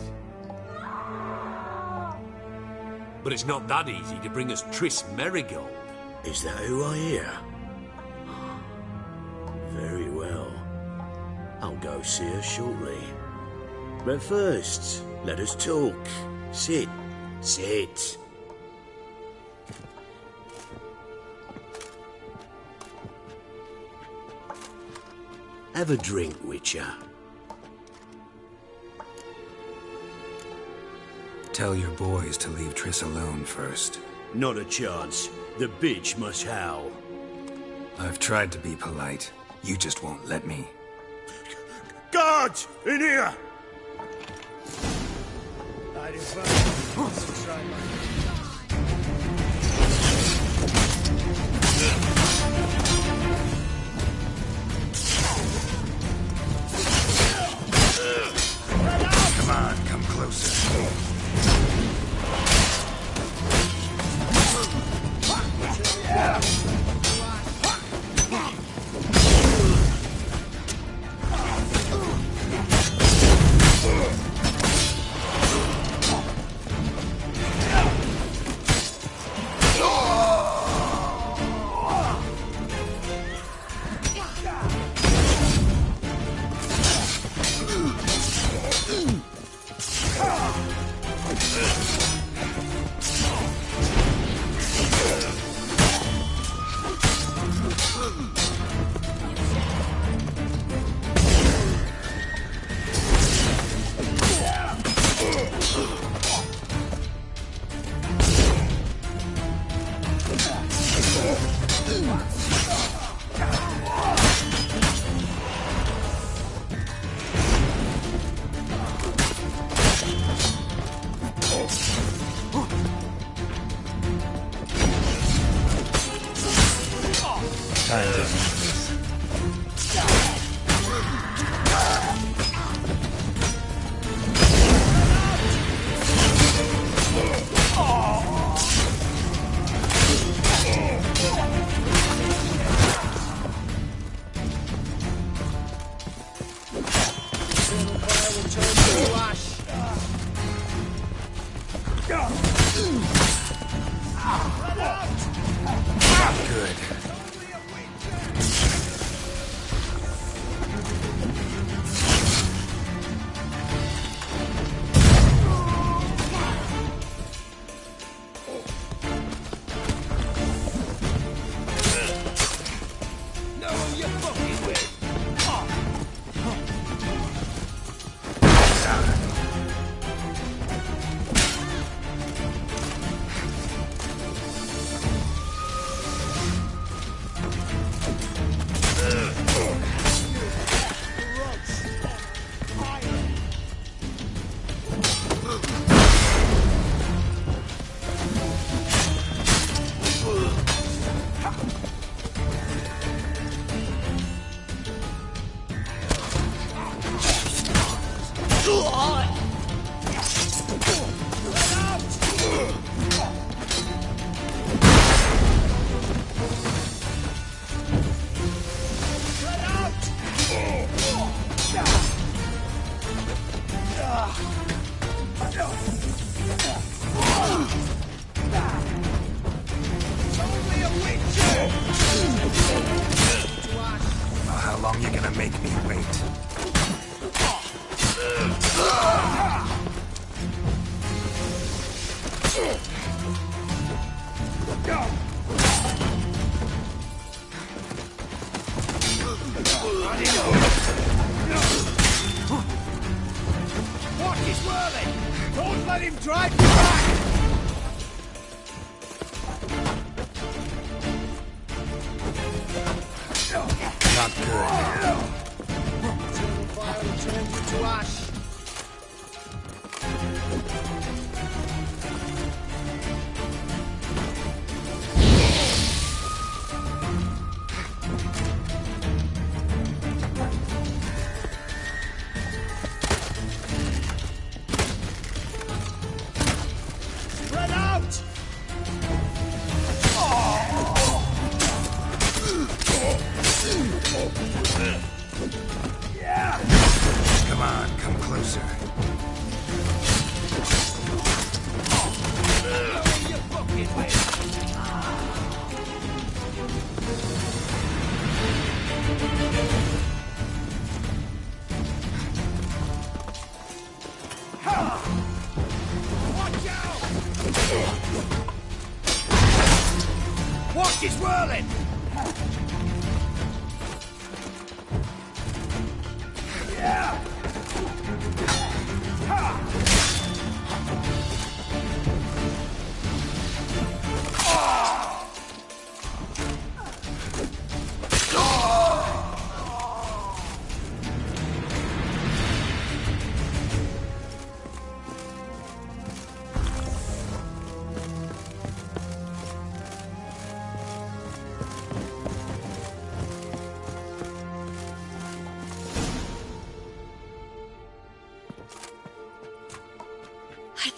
But it's not that easy to bring us Triss Merigold. Is that who I hear? Very well. I'll go see her shortly. But first, let us talk. Sit. Sit. Have a drink, Witcher. Tell your boys to leave Triss alone first. Not a chance. The bitch must howl. I've tried to be polite. You just won't let me. Guards! In here! Come on, come closer.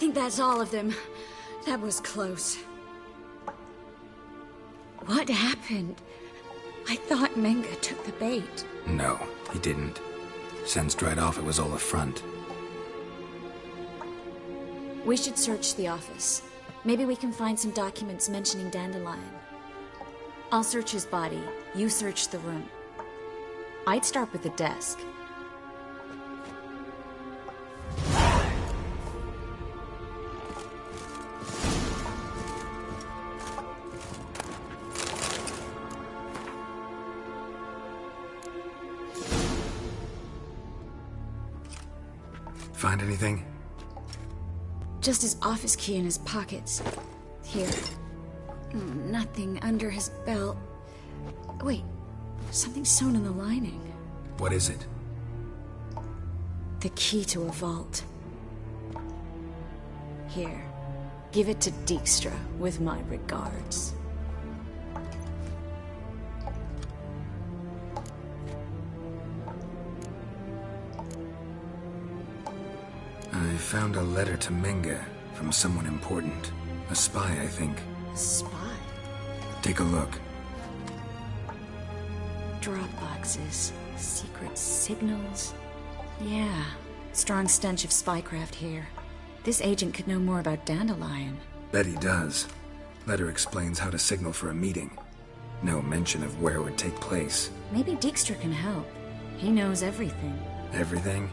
think that's all of them. That was close. What happened? I thought Menga took the bait. No, he didn't. Sensed right off it was all a front. We should search the office. Maybe we can find some documents mentioning Dandelion. I'll search his body. You search the room. I'd start with the desk. Find anything? Just his office key in his pockets. Here. Nothing under his belt. Wait, something sewn in the lining. What is it? The key to a vault. Here. Give it to Dijkstra with my regards. I found a letter to Menga from someone important. A spy, I think. A spy? Take a look. Drop boxes, secret signals. Yeah, strong stench of spycraft here. This agent could know more about Dandelion. Bet he does. Letter explains how to signal for a meeting. No mention of where it would take place. Maybe Dijkstra can help. He knows everything. Everything?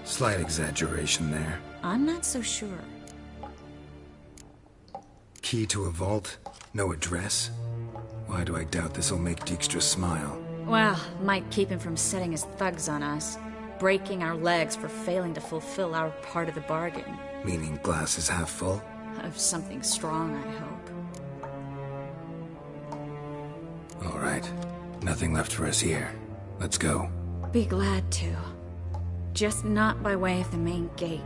Slight exaggeration there. I'm not so sure. Key to a vault? No address? Why do I doubt this'll make Dijkstra smile? Well, might keep him from setting his thugs on us. Breaking our legs for failing to fulfill our part of the bargain. Meaning glass is half full? Of something strong, I hope. All right. Nothing left for us here. Let's go. Be glad to. Just not by way of the main gate.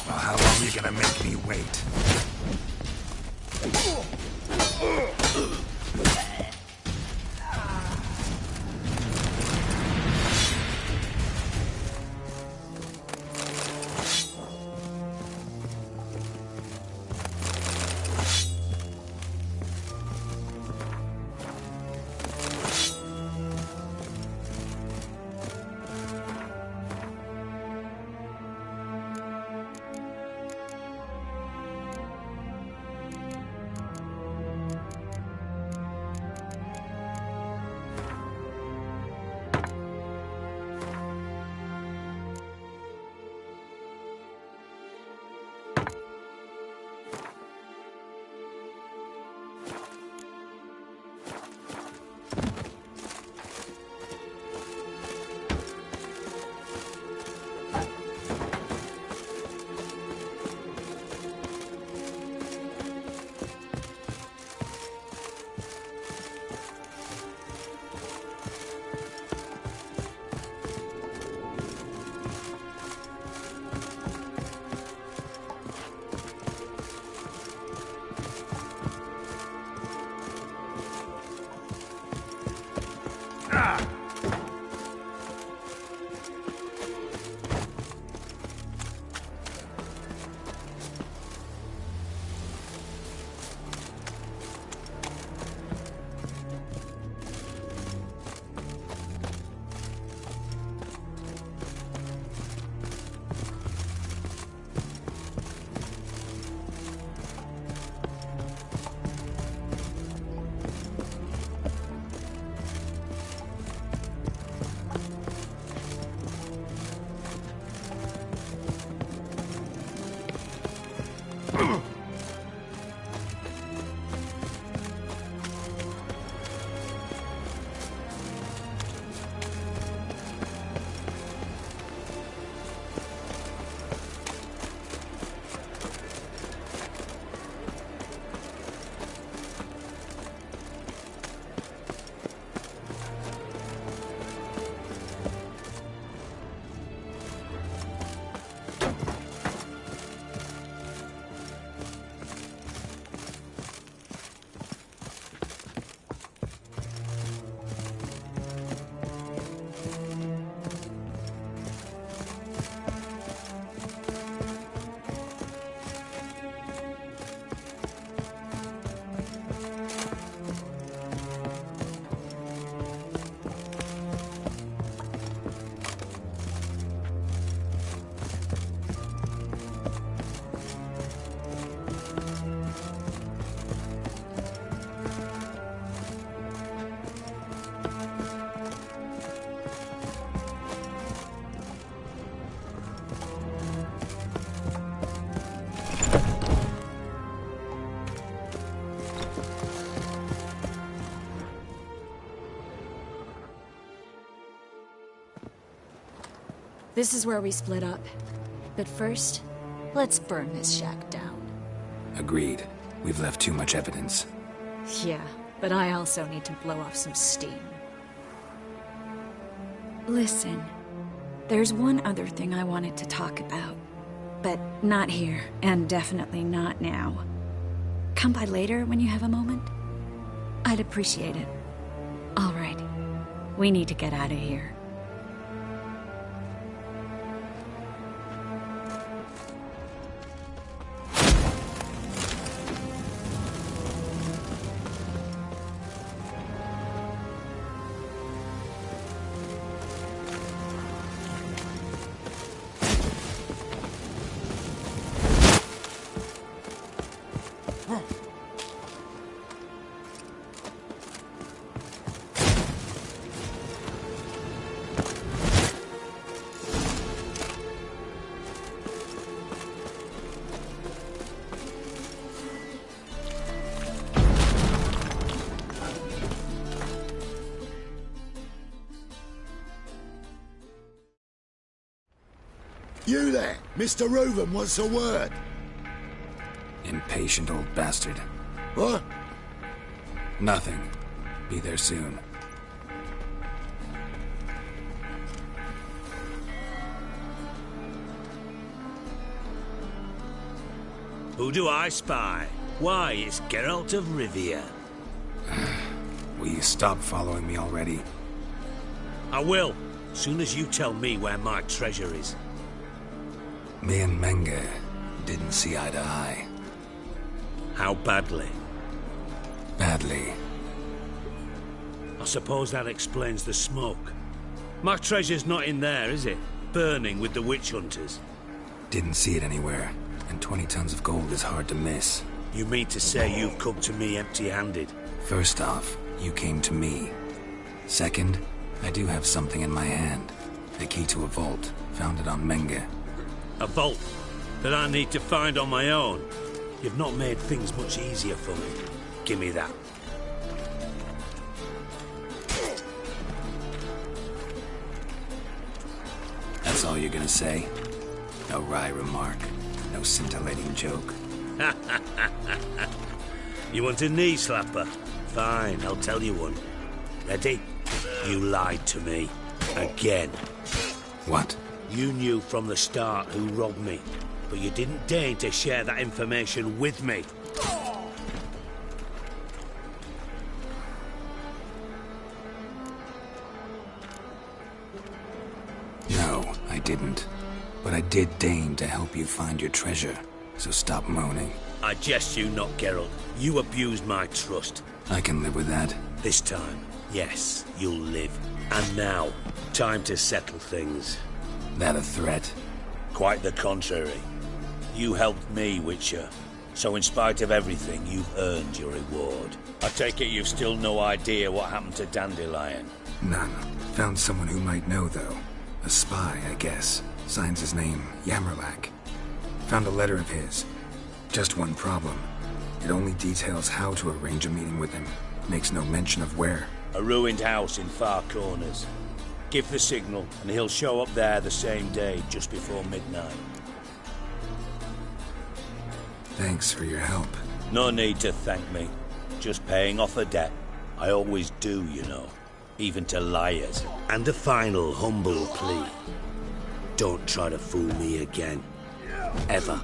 Well, how long are you gonna make me wait? This is where we split up. But first, let's burn this shack down. Agreed. We've left too much evidence. Yeah, but I also need to blow off some steam. Listen, there's one other thing I wanted to talk about. But not here, and definitely not now. Come by later when you have a moment? I'd appreciate it. All right. We need to get out of here. You there! Mr. Reuven wants a word. Impatient old bastard. What? Nothing. Be there soon. Who do I spy? Why, it's Geralt of Rivia. Will you stop following me already? I will, soon as you tell me where my treasure is. Me and Menge didn't see eye to eye. How badly? Badly. I suppose that explains the smoke. My treasure's not in there, is it? Burning with the witch hunters. Didn't see it anywhere, and 20 tons of gold is hard to miss. You mean to say you've come to me empty-handed? First off, you came to me. Second, I do have something in my hand. The key to a vault, found it on Menge. A vault that I need to find on my own. You've not made things much easier for me. Give me that. That's all you're gonna say? No wry remark, no scintillating joke. You want a knee slapper? Fine, I'll tell you one. Ready? You lied to me. Again. What? You knew from the start who robbed me, but you didn't deign to share that information with me. No, I didn't. But I did deign to help you find your treasure, so stop moaning. I jest you not, Geralt. You abused my trust. I can live with that. This time, yes, you'll live. And now, time to settle things. That a threat? Quite the contrary. You helped me, Witcher. So in spite of everything, you've earned your reward. I take it you've still no idea what happened to Dandelion? None. Found someone who might know, though. A spy, I guess. Signs his name, Yammerlak. Found a letter of his. Just one problem. It only details how to arrange a meeting with him. Makes no mention of where. A ruined house in Far Corners. Give the signal, and he'll show up there the same day, just before midnight. Thanks for your help. No need to thank me. Just paying off a debt. I always do, you know. Even to liars. And a final humble plea. Don't try to fool me again. Ever.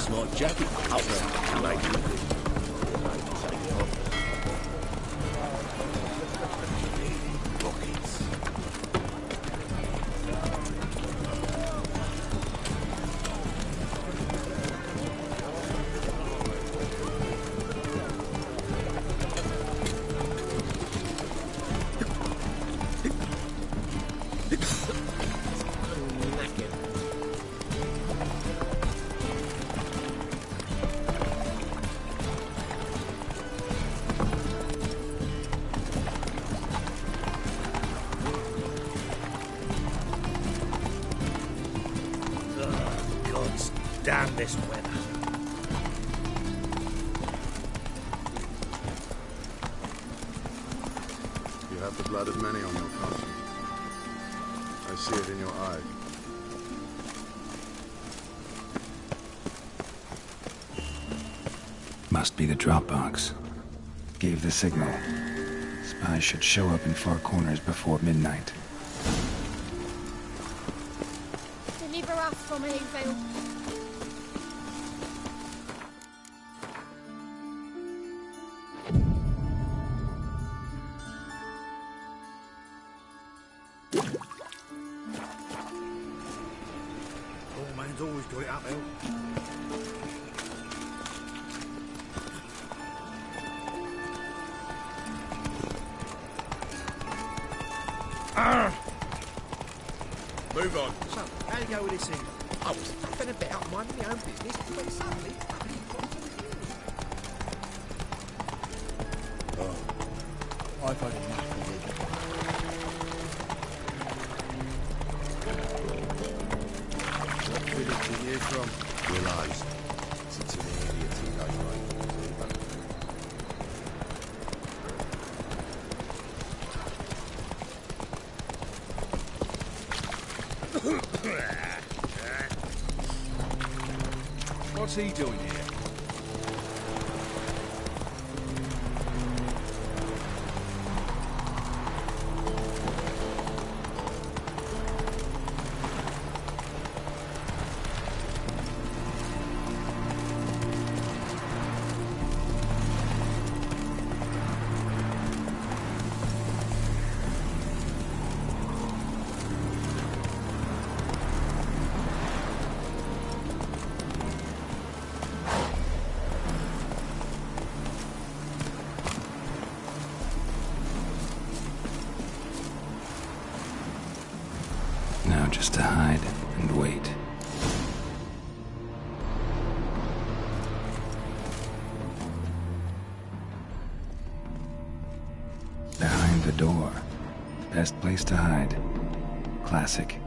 smart jacket out there. Like, damn this weather. You have the blood of many on your conscience. I see it in your eye. Must be the drop box. Gave the signal. Spies should show up in far corners before midnight. Deliver us from evil. Old man's always got it uphill. Move on. So, how do you go with this thing? I was fucking about minding my own business when suddenly he pops in the Oh. I thought you What village are you from? Realize. Sits in the area teenage rifle. What's he doing here? Now just to hide and wait. Behind the door. Best place to hide. Classic.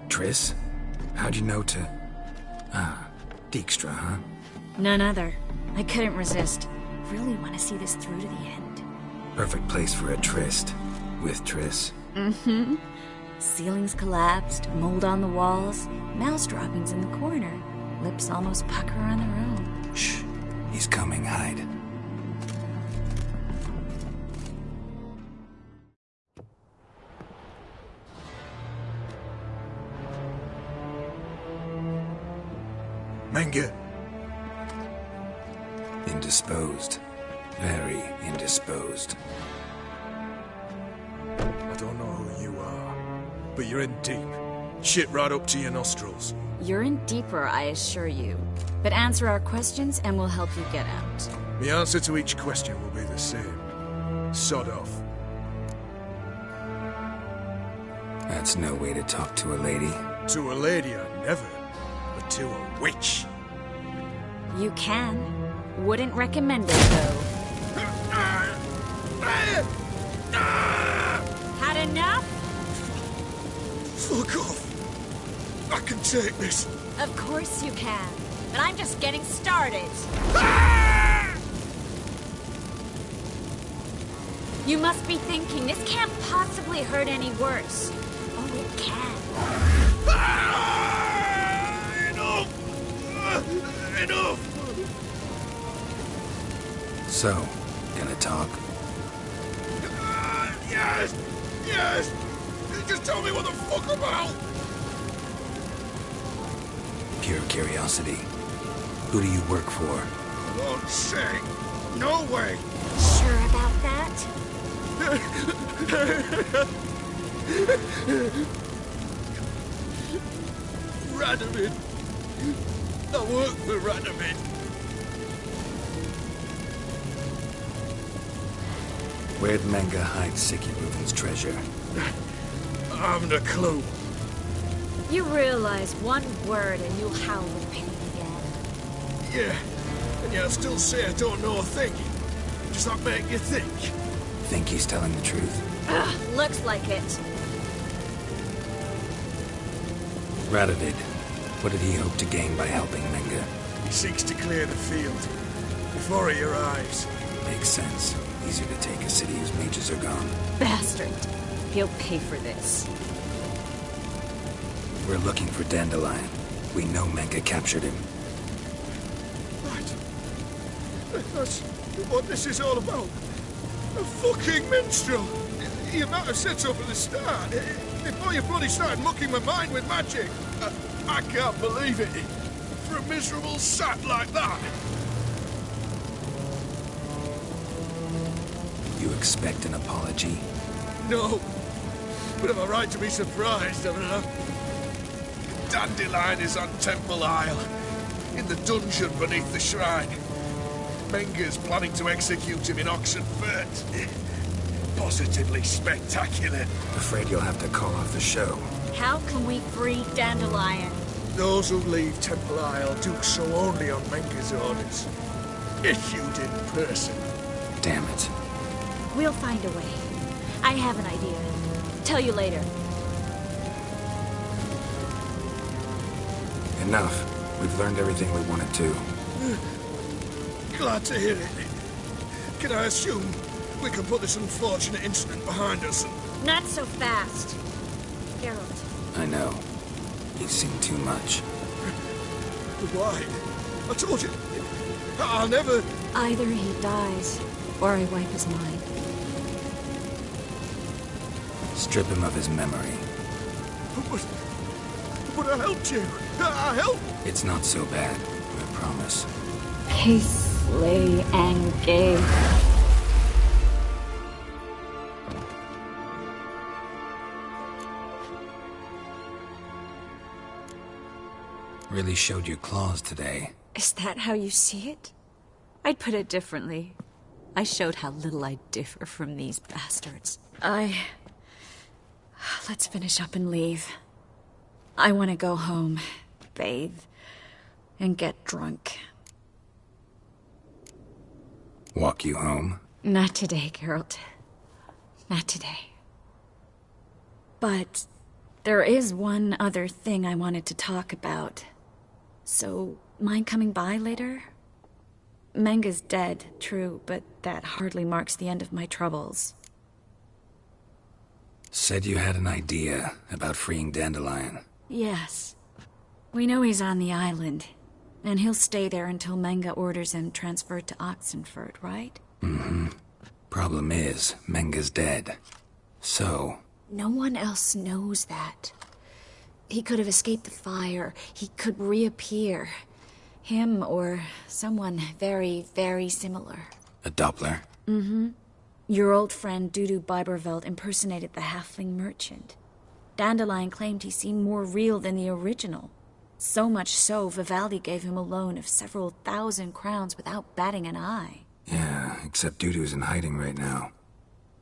Triss? How'd you know to... Ah, Dijkstra, huh? None other. I couldn't resist. Really want to see this through to the end. Perfect place for a tryst. With Triss. Mm-hmm. Ceilings collapsed, mold on the walls, mouse droppings in the corner. Lips almost pucker on their own. Shh. He's coming, hide. Menge. Indisposed. Very indisposed. I don't know who you are, but you're in deep. Shit right up to your nostrils. You're in deeper, I assure you. But answer our questions and we'll help you get out. The answer to each question will be the same. Sod off. That's no way to talk to a lady. To a lady, I never. But to a witch. You can. Wouldn't recommend it, though. Had enough? Fuck off. I can take this. Of course you can. and I'm just getting started. You must be thinking, this can't possibly hurt any worse. Oh, it can. Enough! So, gonna talk? Yes! Yes! Just tell me what the fuck about! Pure curiosity. Who do you work for? I won't say. No way! Sure about that? Radovid. I work for Radovid. Where'd Menga hide Sicky Ruben's treasure? I haven't a clue. You realize one word and you'll howl with pain again. Yeah, and yet I still say I don't know a thing. Does that make you think? Think he's telling the truth? Ugh, looks like it. Radovid, what did he hope to gain by helping Menga? He seeks to clear the field. Before he arrives. Makes sense. Easier to take a city whose mages are gone. Bastard. He'll pay for this. We're looking for Dandelion. We know Menga captured him. Right. That's what this is all about. A fucking minstrel! You might have said so from the start. Before you bloody started mucking my mind with magic. I can't believe it. For a miserable sap like that. You expect an apology? No. But am I right to be surprised, haven't I? Dandelion is on Temple Isle. In the dungeon beneath the shrine. Menga's planning to execute him in Oxenfurt. Positively spectacular. Afraid you'll have to call off the show. How can we free Dandelion? Those who leave Temple Isle do so only on Menga's orders. Issued in person. Damn it. We'll find a way. I have an idea. Tell you later. Enough. We've learned everything we wanted to. Glad to hear it. Can I assume we can put this unfortunate incident behind us? Not so fast. Geralt. I know. You've seen too much. Why? I told you. I'll never... Either he dies, or I wipe his mind. Strip him of his memory. But I helped you. I helped. It's not so bad, I promise. Slay and gay. Really showed your claws today. Is that how you see it? I'd put it differently. I showed how little I differ from these bastards. Let's finish up and leave. I want to go home, bathe, and get drunk. Walk you home? Not today, Geralt. Not today. But there is one other thing I wanted to talk about. So, mind coming by later? Menga's dead, true, but that hardly marks the end of my troubles. Said you had an idea about freeing Dandelion. Yes. We know he's on the island, and he'll stay there until Menga orders him transferred to Oxenfurt, right? Mm-hmm. Problem is, Menga's dead. So... No one else knows that. He could have escaped the fire. He could reappear. Him or someone very, very similar. A Doppler? Mm-hmm. Your old friend Dudu Biberveld impersonated the halfling merchant. Dandelion claimed he seemed more real than the original. So much so, Vivaldi gave him a loan of several thousand crowns without batting an eye. Yeah, except Dudu's in hiding right now.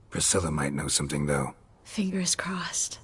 Priscilla might know something, though. Fingers crossed.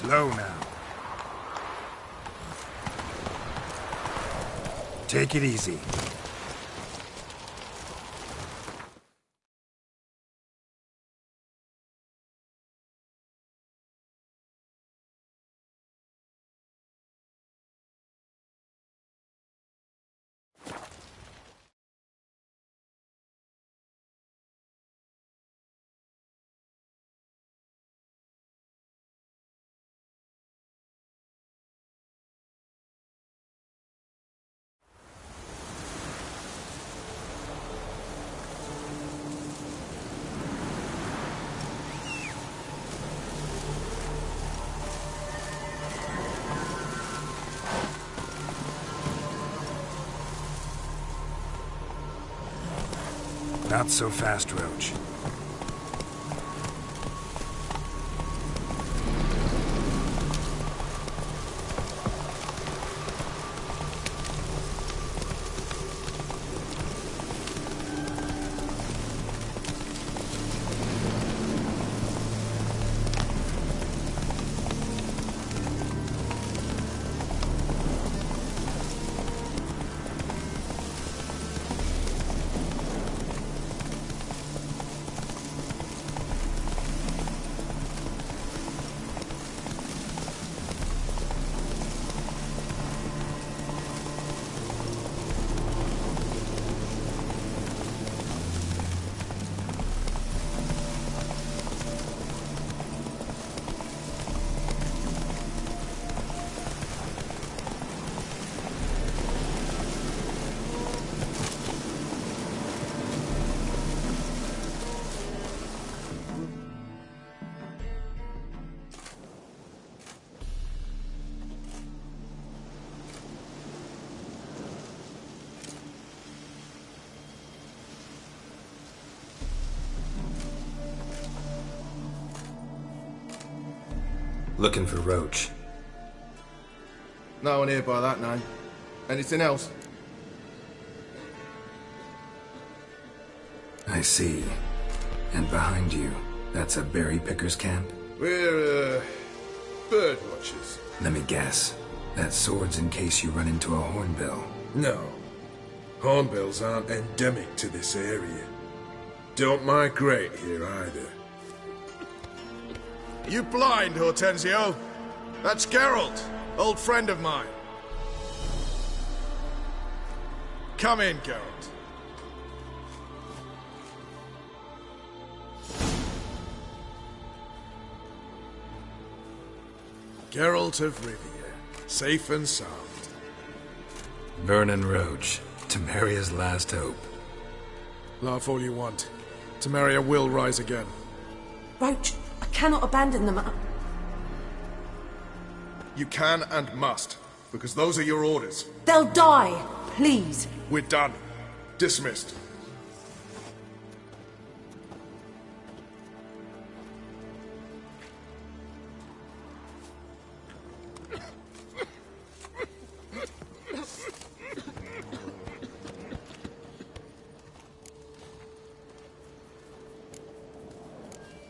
Slow now. Take it easy. Not so fast, Roach. Looking for Roach. No one here by that name. Anything else? I see. And behind you, that's a berry picker's camp? We're, bird watchers. Let me guess. That sword's in case you run into a hornbill. No. Hornbills aren't endemic to this area. Don't migrate here either. Are you blind, Hortensio? That's Geralt, old friend of mine. Come in, Geralt. Geralt of Rivia, safe and sound. Vernon Roach, Temeria's last hope. Laugh all you want. Temeria will rise again. Roach, I cannot abandon them. You can and must, because those are your orders. They'll die, please. We're done. Dismissed.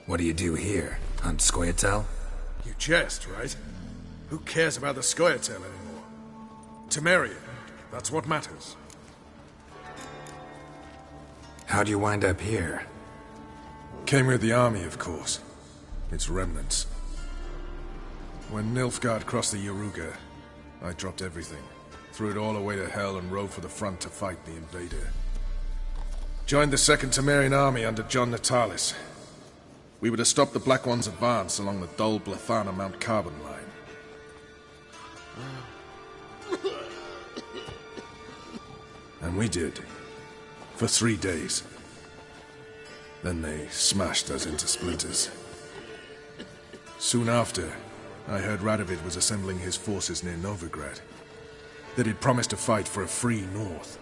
What do you do here? Hunt Scoia'tael? You jest, right? Who cares about the Scoia'tael anymore? Temeria, that's what matters. How'd you wind up here? Came with the army, of course. Its remnants. When Nilfgaard crossed the Yaruga, I dropped everything. Threw it all away to hell and rode for the front to fight the invader. Joined the Second Temerian army under John Natalis. We were to stop the Black One's advance along the Dol Blathana Mount Carbon line. And we did. For 3 days. Then they smashed us into splinters. Soon after, I heard Radovid was assembling his forces near Novigrad. That he'd promised to fight for a free North.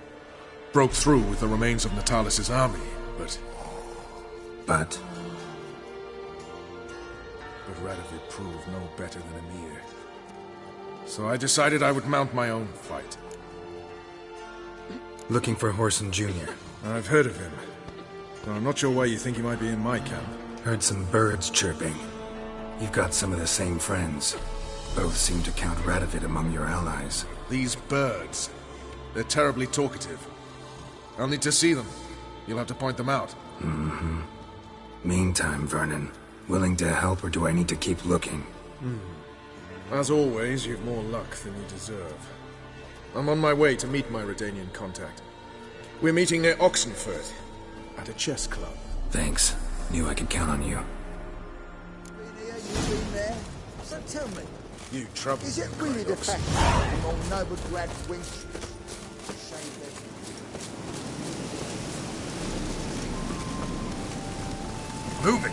Broke through with the remains of Natalis' army, but... But Radovid proved no better than Emir. So I decided I would mount my own fight. Looking for Whoreson Jr. I've heard of him. But I'm not sure why you think he might be in my camp. Heard some birds chirping. You've got some of the same friends. Both seem to count Radovid among your allies. These birds. They're terribly talkative. I'll need to see them. You'll have to point them out. Mm-hmm. Meantime, Vernon, willing to help or do I need to keep looking? As always, you've more luck than you deserve. I'm on my way to meet my Redanian contact. We're meeting near Oxenford, at a chess club. Thanks. Knew I could count on you. You been there? So tell me, You trouble. is it really the fact that your noble grad wench Move it!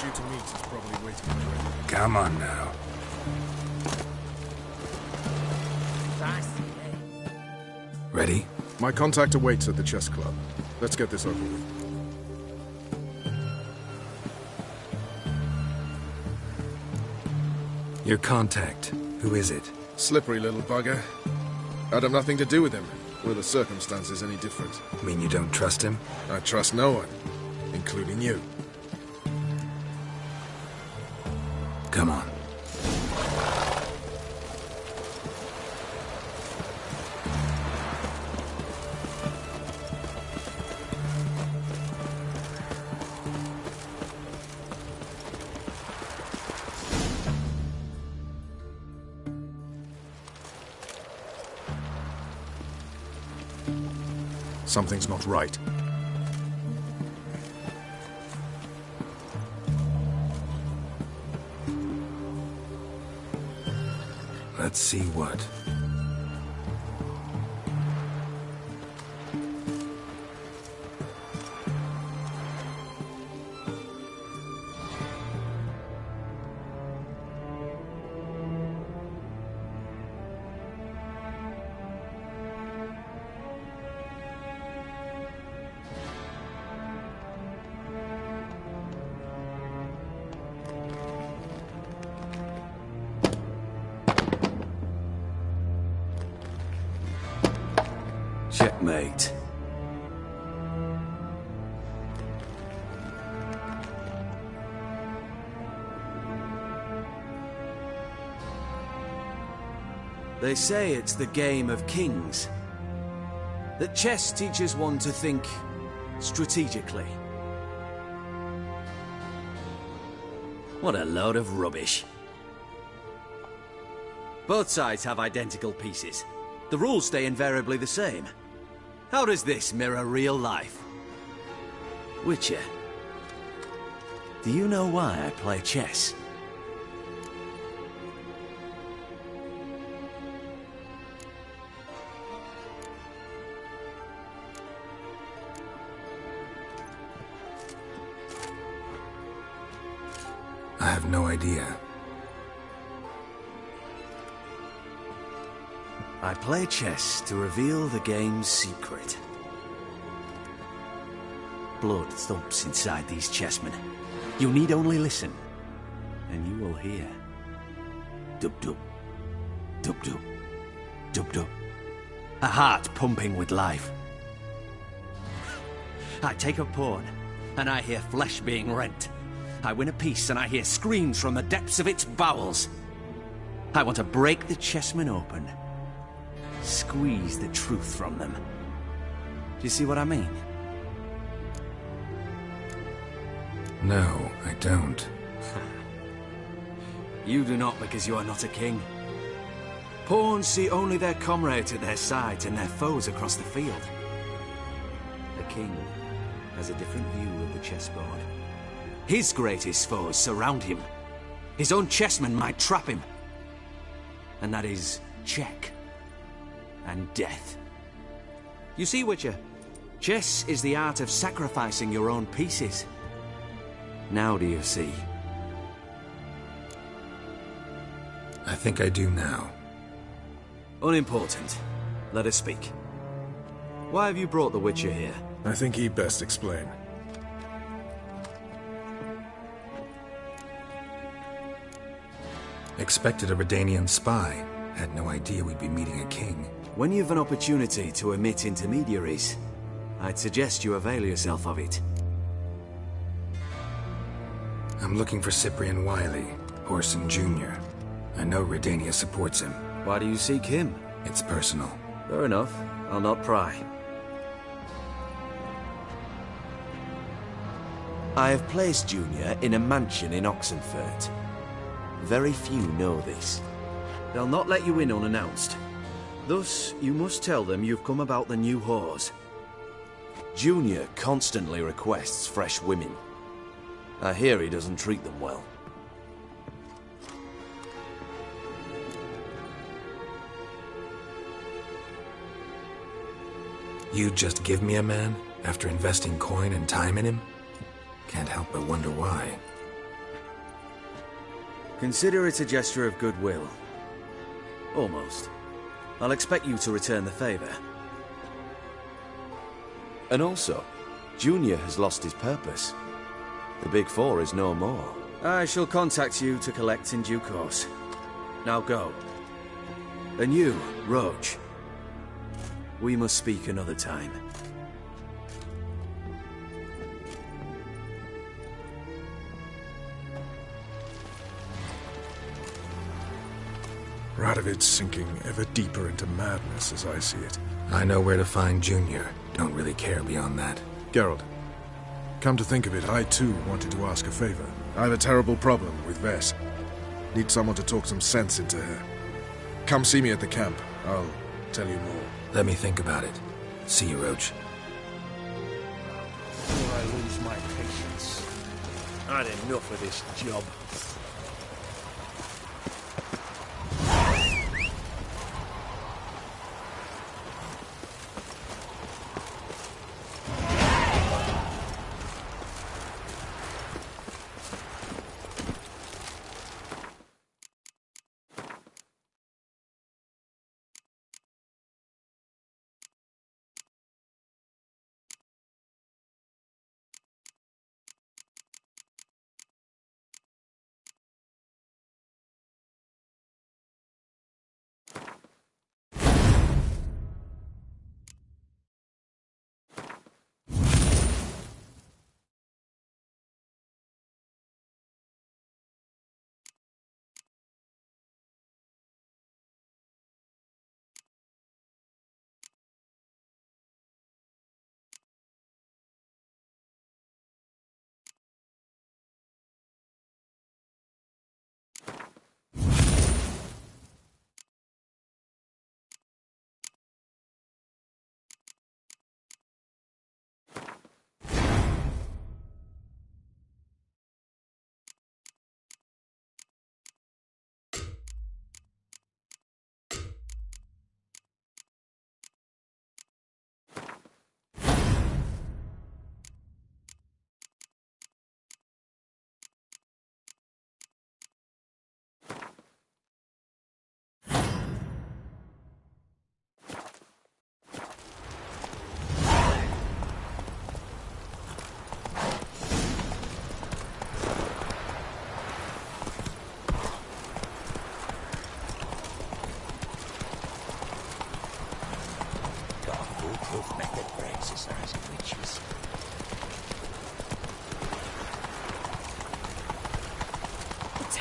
Due to meet is probably waiting already. Come on now. Ready? My contact awaits at the chess club. Let's get this over with. Your contact. Who is it? Slippery little bugger. I'd have nothing to do with him. Were the circumstances any different? Mean you don't trust him? I trust no one, including you. Come on. Something's not right. Let's see what. Checkmate. They say it's the game of kings. That chess teaches one to think strategically. What a load of rubbish. Both sides have identical pieces. The rules stay invariably the same. How does this mirror real life? Witcher, do you know why I play chess? I have no idea. I play chess to reveal the game's secret. Blood thumps inside these chessmen. You need only listen, and you will hear. Dub-dub, dub-dub, dub-dub. A heart pumping with life. I take a pawn, and I hear flesh being rent. I win a piece, and I hear screams from the depths of its bowels. I want to break the chessmen open. Squeeze the truth from them. you see what I mean? No, I don't. You do not, because you are not a king. Pawns see only their comrades at their sides and their foes across the field. A king has a different view of the chessboard. His greatest foes surround him. His own chessmen might trap him. And that is check and death. You see, Witcher, chess is the art of sacrificing your own pieces. Now do you see? I think I do now. Unimportant. Let us speak. Why have you brought the Witcher here? I think he'd best explain. Expected a Redanian spy. Had no idea we'd be meeting a king. When you've an opportunity to omit intermediaries, I'd suggest you avail yourself of it. I'm looking for Cyprian Wiley, Orson Jr. I know Redania supports him. Why do you seek him? It's personal. Fair enough. I'll not pry. I have placed Junior in a mansion in Oxenfurt. Very few know this. They'll not let you in unannounced. Thus, you must tell them you've come about the new whores. Junior constantly requests fresh women. I hear he doesn't treat them well. You just give me a man after investing coin and time in him? Can't help but wonder why. Consider it a gesture of goodwill. Almost. I'll expect you to return the favor. And also, Junior has lost his purpose. The Big Four is no more. I shall contact you to collect in due course. Now go. And you, Roach. We must speak another time. Radovid's sinking ever deeper into madness as I see it. I know where to find Junior. Don't really care beyond that. Geralt, come to think of it, I too wanted to ask a favor. I have a terrible problem with Vess. Need someone to talk some sense into her. Come see me at the camp. I'll tell you more. Let me think about it. See you, Roach. Before I lose my patience. I'd enough of this job.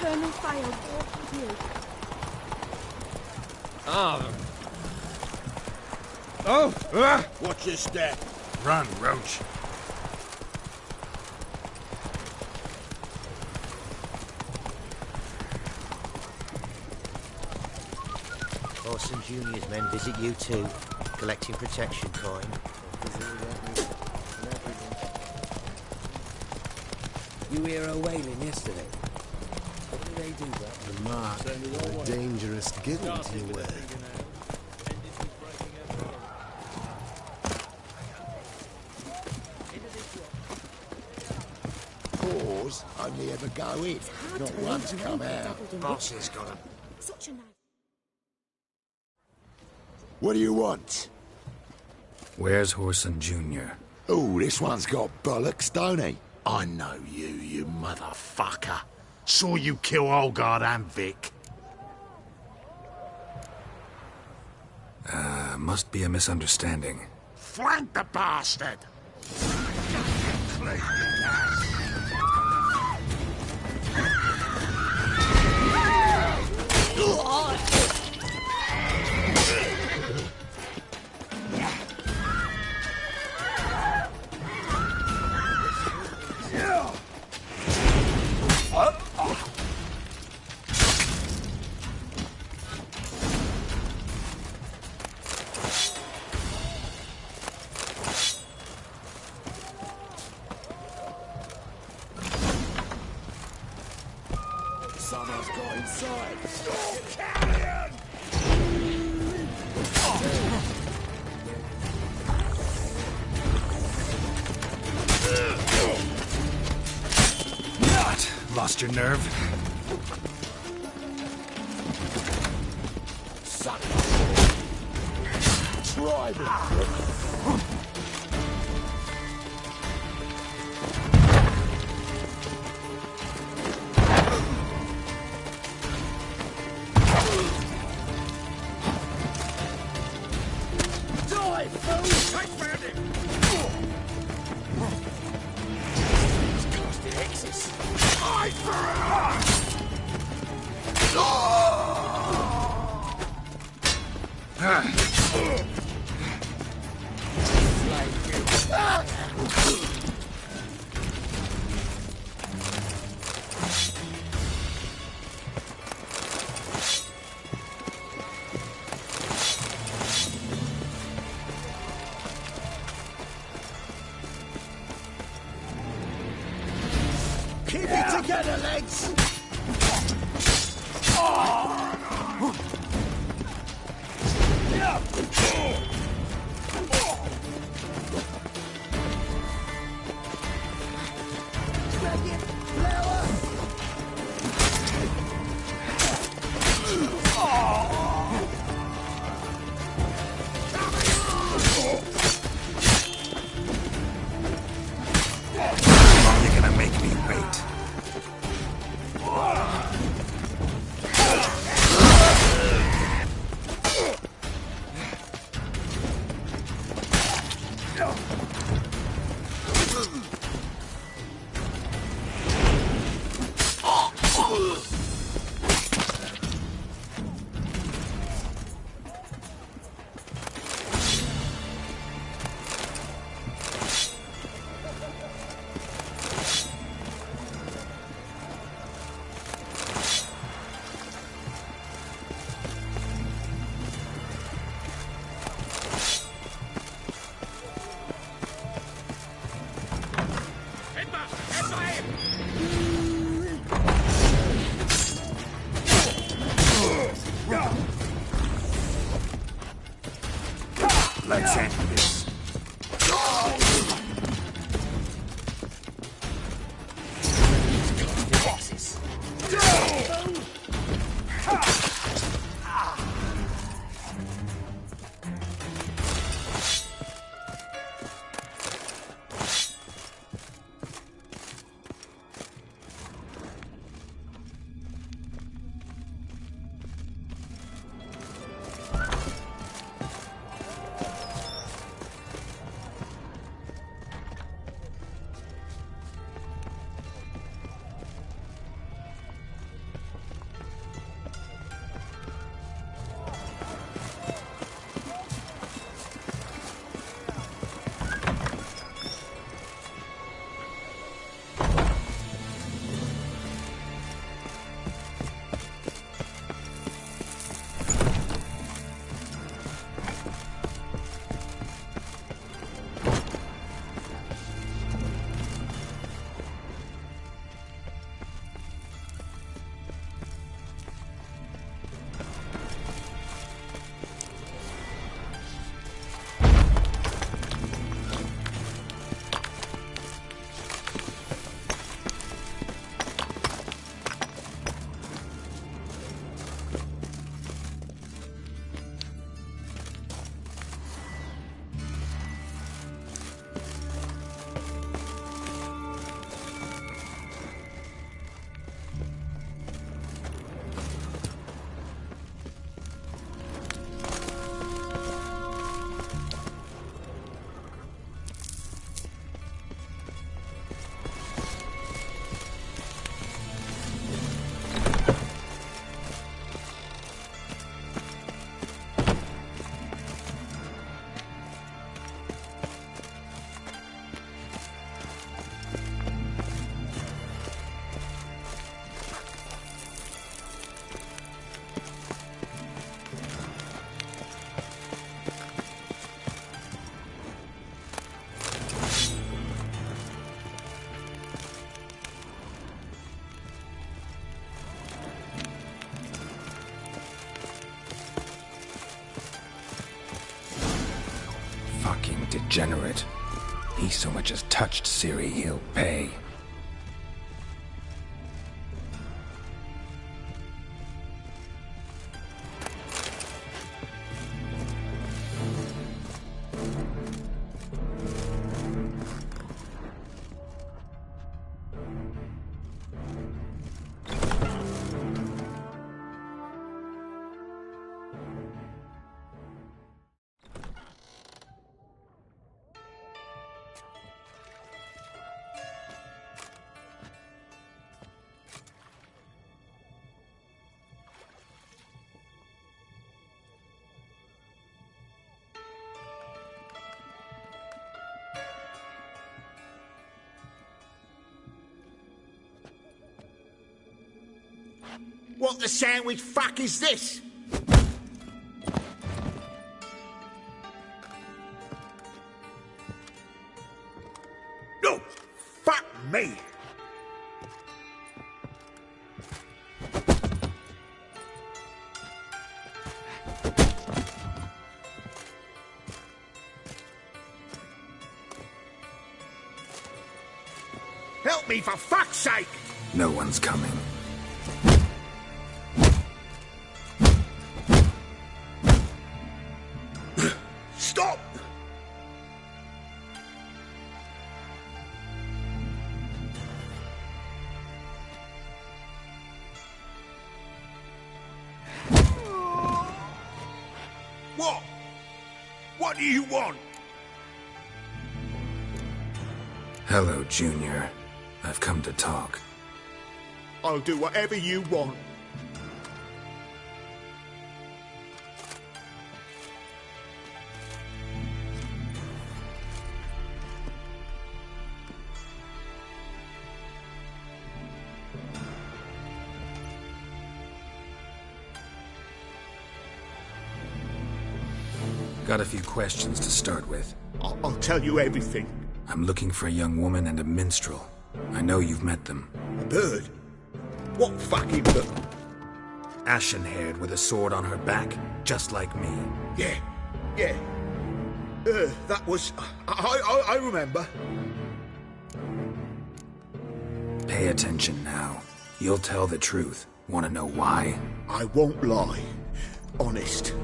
Eternal fire walk with you. Oh! Watch your step. Run, Roach. Orson Jr.'s men visit you too, collecting protection coin. You hear her wailing yesterday? What did they do that? The mark of a dangerous guild, you wear. Pause only ever go in, not once come out. Boss has got 'em. Such a nice. What do you want? Where's Whoreson Jr.? Oh, this one's got bollocks, don't he? I know you, you motherfucker. Saw you kill Olgard and Vic. Must be a misunderstanding. Flank the bastard! Someone's got inside. Stop carrying! Not! Lost your nerve? Suck Try me! Keep it together, legs! You're gonna make me wait. Let's end this. degenerate. He so much as touched Ciri, he'll pay. What the sandwich fuck is this? No! Fuck me! Help me, for fuck's sake! No one's coming. Stop! What? What do you want? Hello, Junior. I've come to talk. I'll do whatever you want. Got a few questions to start with. I'll tell you everything. I'm looking for a young woman and a minstrel. I know you've met them. A bird? What fucking bird? Ashen-haired with a sword on her back, just like me. Yeah. That was... I remember. Pay attention now. You'll tell the truth. Want to know why? I won't lie. Honest.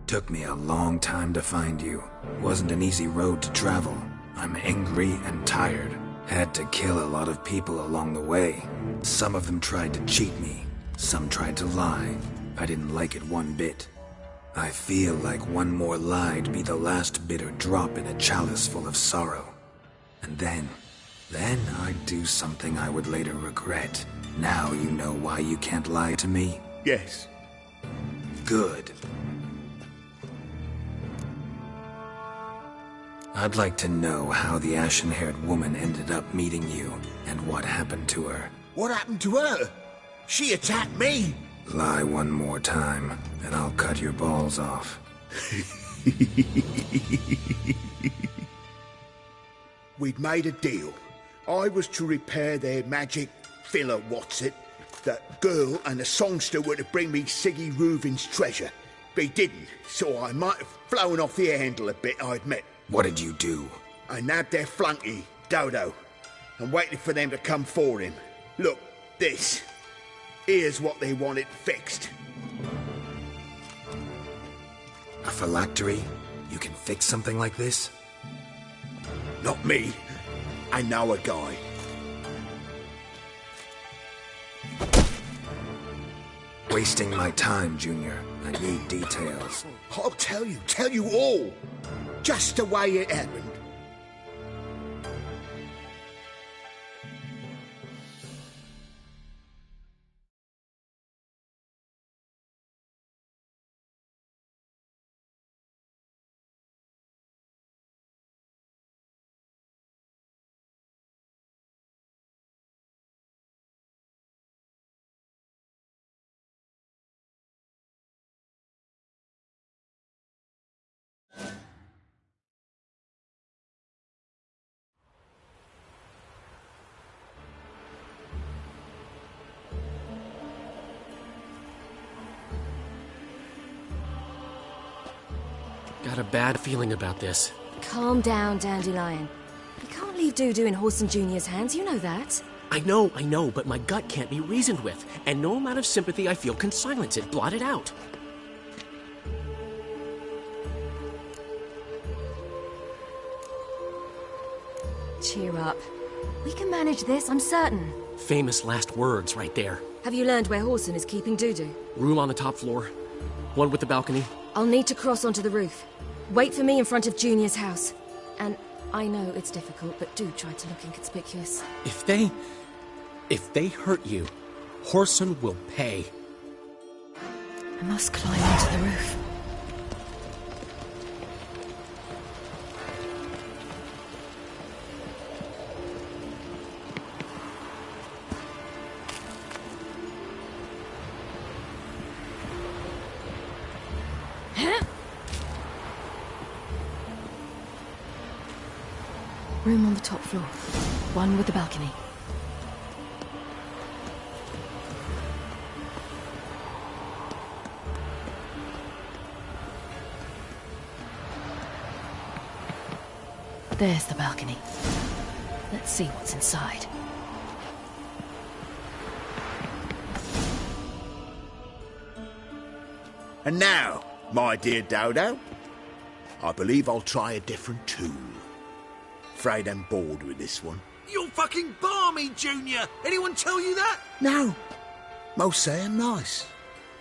Took me a long time to find you. Wasn't an easy road to travel. I'm angry and tired. Had to kill a lot of people along the way. Some of them tried to cheat me. Some tried to lie. I didn't like it one bit. I feel like one more lie'd be the last bitter drop in a chalice full of sorrow. And then I'd do something I would later regret. Now you know why you can't lie to me? Yes. Good. I'd like to know how the ashen-haired woman ended up meeting you, and what happened to her. What happened to her? She attacked me! Lie one more time, and I'll cut your balls off. We'd made a deal. I was to repair their magic filler, The girl and the songster were to bring me Siggy Reuven's treasure. They didn't, so I might have flown off the handle a bit, I admit. What did you do? I nabbed their flunky, Dodo, and waited for them to come for him. Look, this. Here's what they wanted fixed. A phylactery? You can fix something like this? Not me. I know a guy. Wasting my time, Junior. I need details. I'll tell you all. Just the way it happened. Got a bad feeling about this. Calm down, Dandelion. You can't leave Dudu in Horson Jr.'s hands, you know that. I know, but my gut can't be reasoned with, and no amount of sympathy I feel can silence it, blot it out. Cheer up. We can manage this, I'm certain. Famous last words right there. Have you learned where Horson is keeping Dudu? Room on the top floor. One with the balcony. I'll need to cross onto the roof. Wait for me in front of Junior's house. And I know it's difficult, but do try to look inconspicuous. If they hurt you, Horson will pay. I must climb onto the roof. Room on the top floor. One with the balcony. There's the balcony. Let's see what's inside. And now, my dear Dodo, I believe I'll try a different tool. Afraid I'm bored with this one. You're fucking balmy, Junior! Anyone tell you that? No. Most say I'm nice.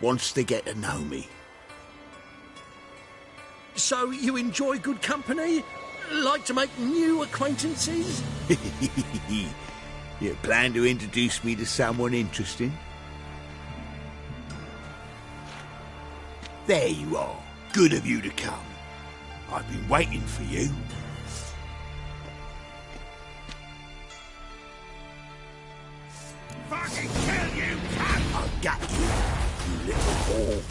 Wants to get to know me. So you enjoy good company? Like to make new acquaintances? You plan to introduce me to someone interesting? There you are. Good of you to come. I've been waiting for you. Fucking kill you, cunt! I've got you, you little whore.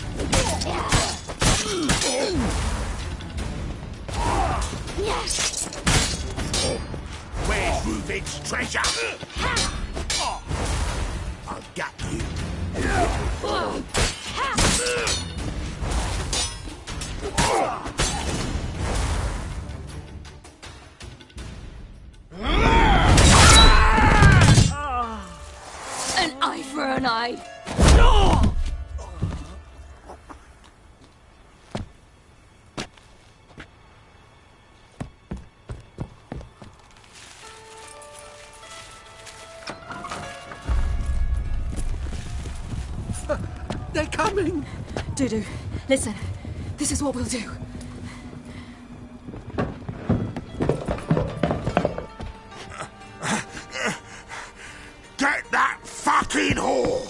Yes! Where's Reuben's treasure? I've got you. An eye for an eye. They're coming! Dudu, listen. This is what we'll do. Get that fucking whore!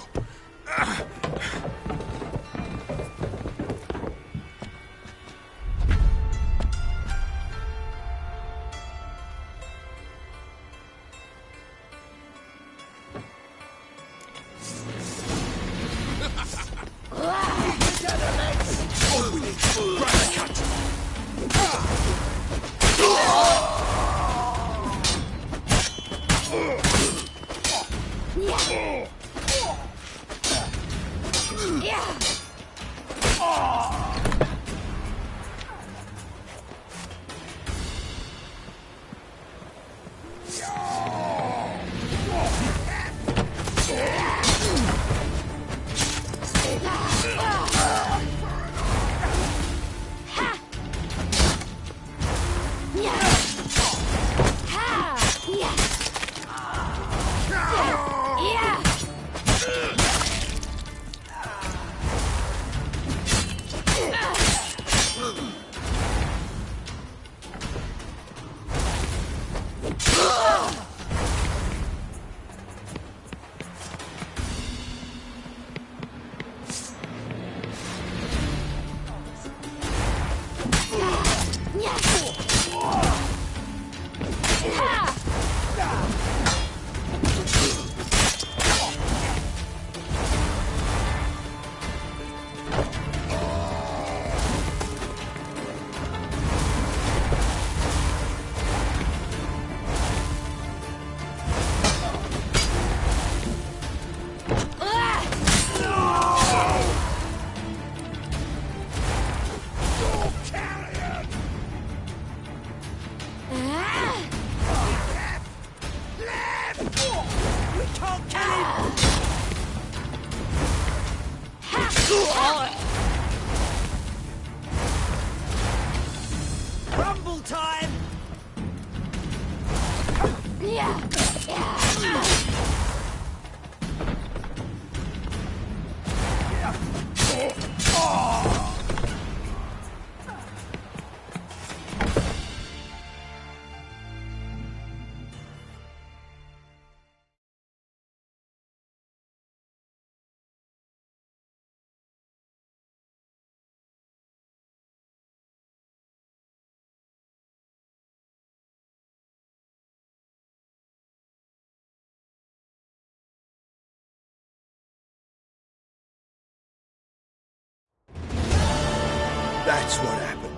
That's what happened.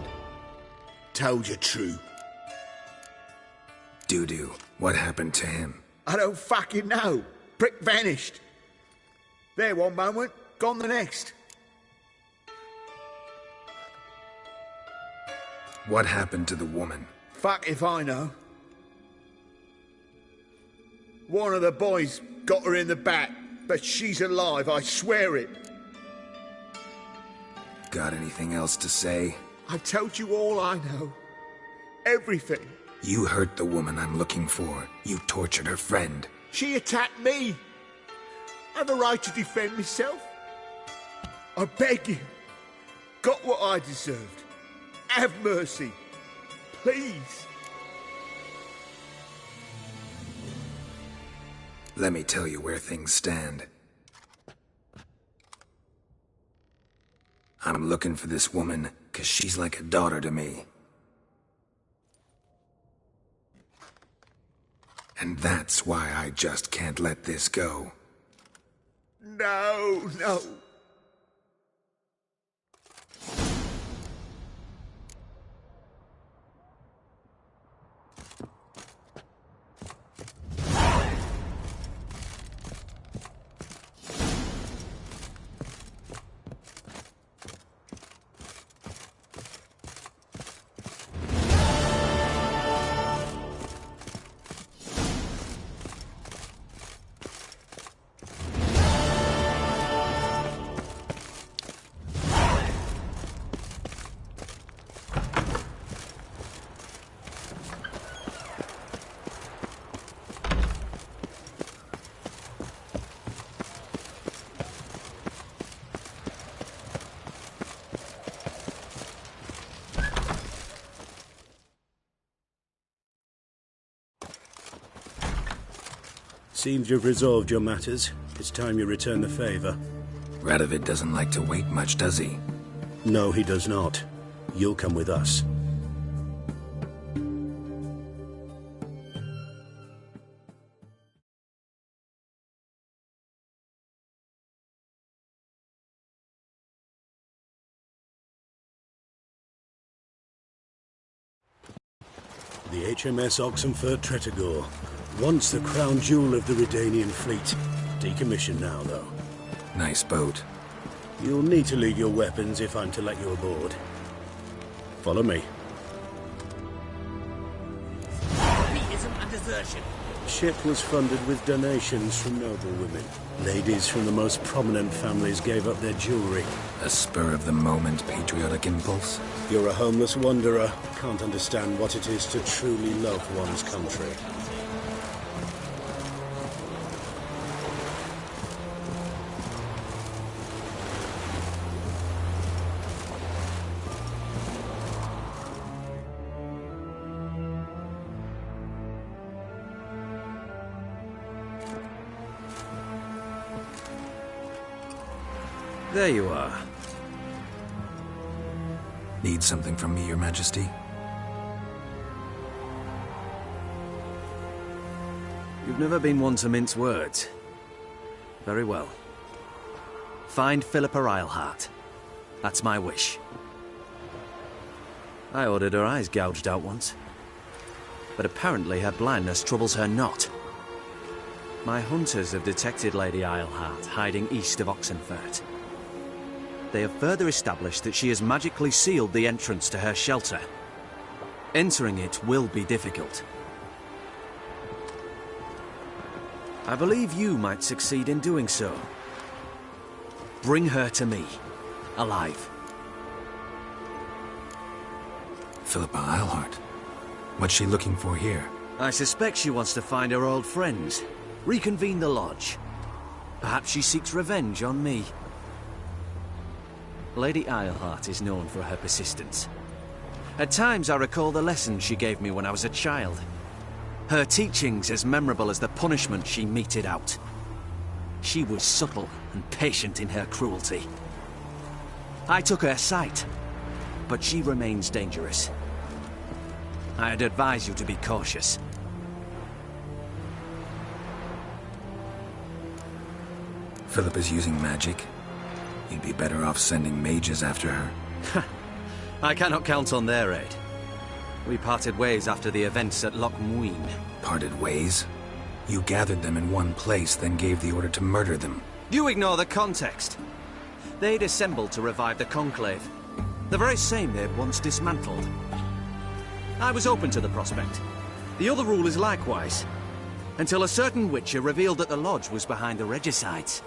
Told you true. Doo-doo, what happened to him? I don't fucking know. Prick vanished. There one moment, gone the next. What happened to the woman? Fuck if I know. One of the boys got her in the back, but she's alive, I swear it. Got anything else to say? I've told you all I know. Everything. You hurt the woman I'm looking for. You tortured her friend. She attacked me. I have a right to defend myself. I beg you. Got what I deserved. Have mercy. Please. Let me tell you where things stand. I'm looking for this woman, 'cause she's like a daughter to me. And that's why I just can't let this go. No, no. Seems you've resolved your matters. It's time you return the favor. Radovid doesn't like to wait much, does he? No, he does not. You'll come with us. The HMS Oxenfurt Tretogor. Once the crown jewel of the Redanian fleet. Decommissioned now, though. Nice boat. You'll need to leave your weapons if I'm to let you aboard. Follow me. Heathenism and desertion. Ship was funded with donations from noble women. Ladies from the most prominent families gave up their jewelry. A spur-of-the-moment patriotic impulse? You're a homeless wanderer. Can't understand what it is to truly love one's country. There you are. Need something from me, Your Majesty? You've never been one to mince words. Very well. Find Philippa Eilhart. That's my wish. I ordered her eyes gouged out once. But apparently her blindness troubles her not. My hunters have detected Lady Eilhart hiding east of Oxenfurt. They have further established that she has magically sealed the entrance to her shelter. Entering it will be difficult. I believe you might succeed in doing so. Bring her to me, alive. Philippa Eilhart? What's she looking for here? I suspect she wants to find her old friends, reconvene the lodge. Perhaps she seeks revenge on me. Lady Eilhart is known for her persistence. At times I recall the lessons she gave me when I was a child. Her teachings as memorable as the punishment she meted out. She was subtle and patient in her cruelty. I took her sight, but she remains dangerous. I'd advise you to be cautious. Philippa's using magic? You'd be better off sending mages after her. I cannot count on their aid. We parted ways after the events at Loch Muin. Parted ways? You gathered them in one place, then gave the order to murder them. You ignore the context. They'd assembled to revive the Conclave. The very same they'd once dismantled. I was open to the prospect. The other rule is likewise. Until a certain Witcher revealed that the Lodge was behind the regicides.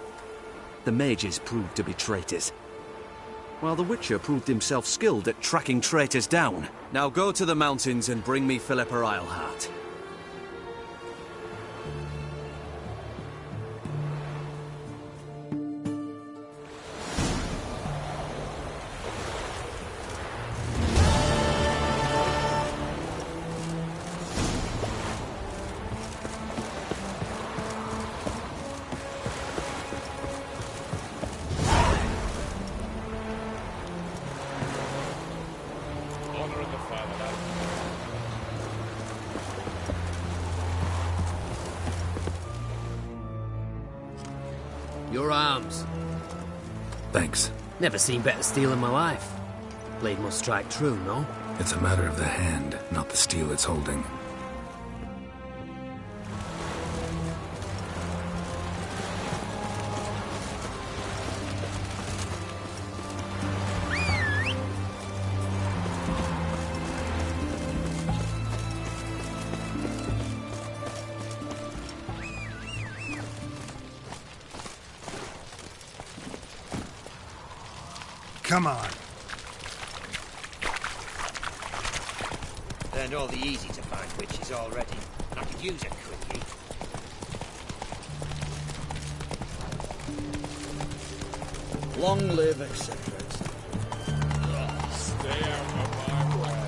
The mages proved to be traitors, while the Witcher proved himself skilled at tracking traitors down. Now go to the mountains and bring me Philippa Eilhart. Your arms. Thanks. Never seen better steel in my life. Blade must strike true, no? It's a matter of the hand, not the steel it's holding. Come on. Learned all the easy-to-find witches already. I could use a quickie. Long live, etc. Stay out of my way.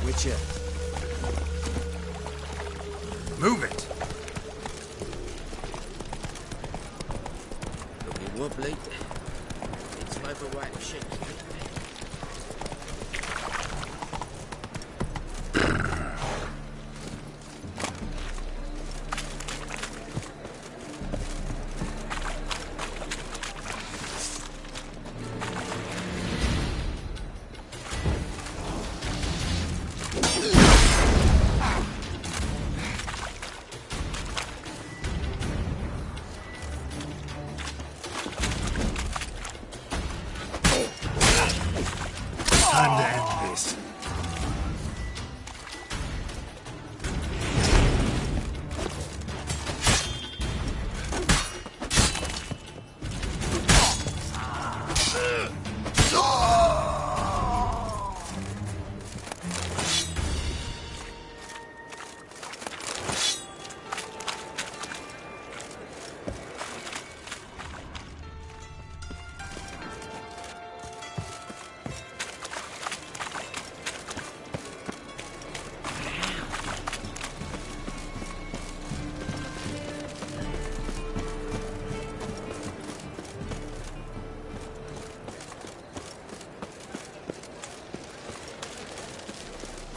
Witcher. Move it. Looking wobbly. It's overweight shit. Time to end this.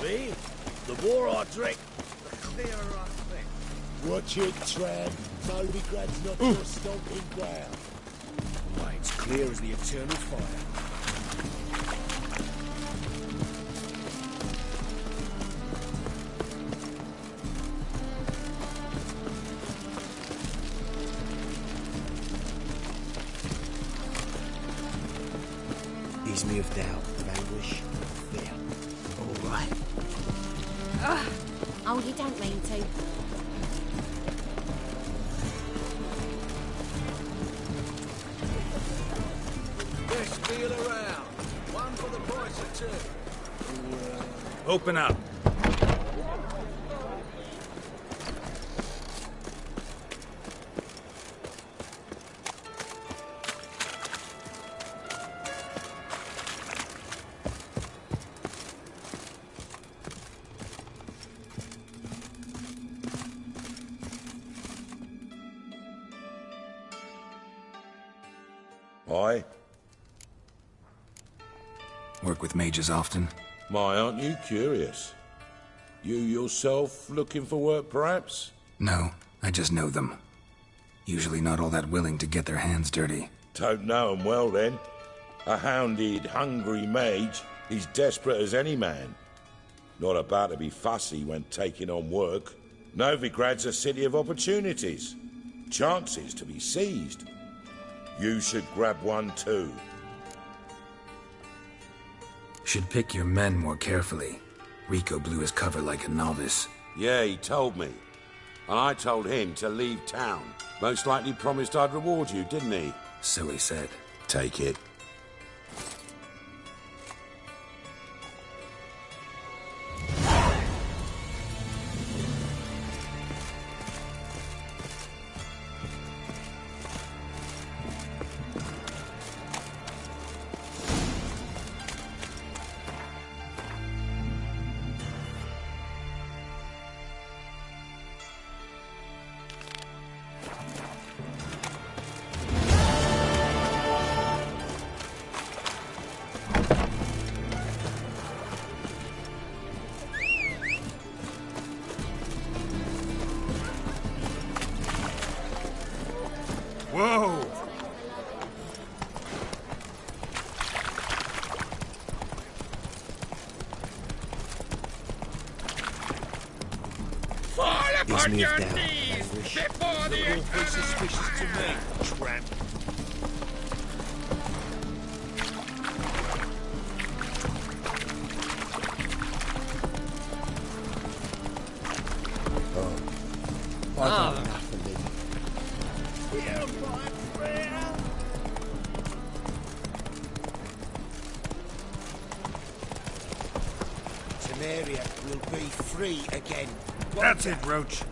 Me? The more I drink, The clearer I think. Watch it, tramp. Novigrad's not your stomping ground. Why, it's clear as the eternal fire. Ease me of doubt, of anguish, of fear. All right. Oh, you don't mean to. Best deal around. One for the price of two. Open up. Aye? Work with mages often? My, aren't you curious? You yourself looking for work, perhaps? No, I just know them. Usually not all that willing to get their hands dirty. Don't know 'em well, then. A hounded, hungry mage, he's desperate as any man. Not about to be fussy when taking on work. Novigrad's a city of opportunities. Chances to be seized. You should grab one too. Should pick your men more carefully. Rico blew his cover like a novice. Yeah, he told me. And I told him to leave town. Most likely promised I'd reward you, didn't he? So he said. Take it. Whoa! Fall upon your knees before the eternal fire. Suspicious to me, tramp. Temeria will be free again. That's it, Roach.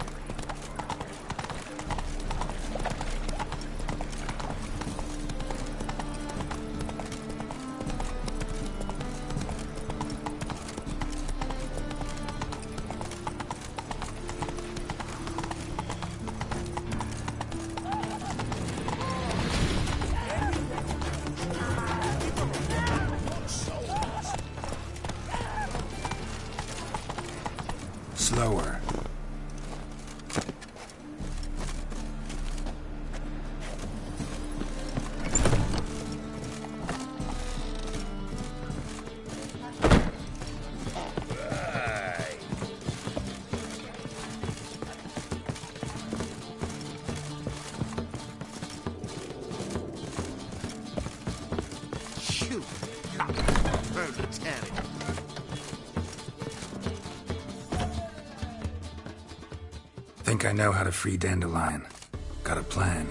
Slower. Shoot! Proletariat. Think I know how to free Dandelion. Got a plan,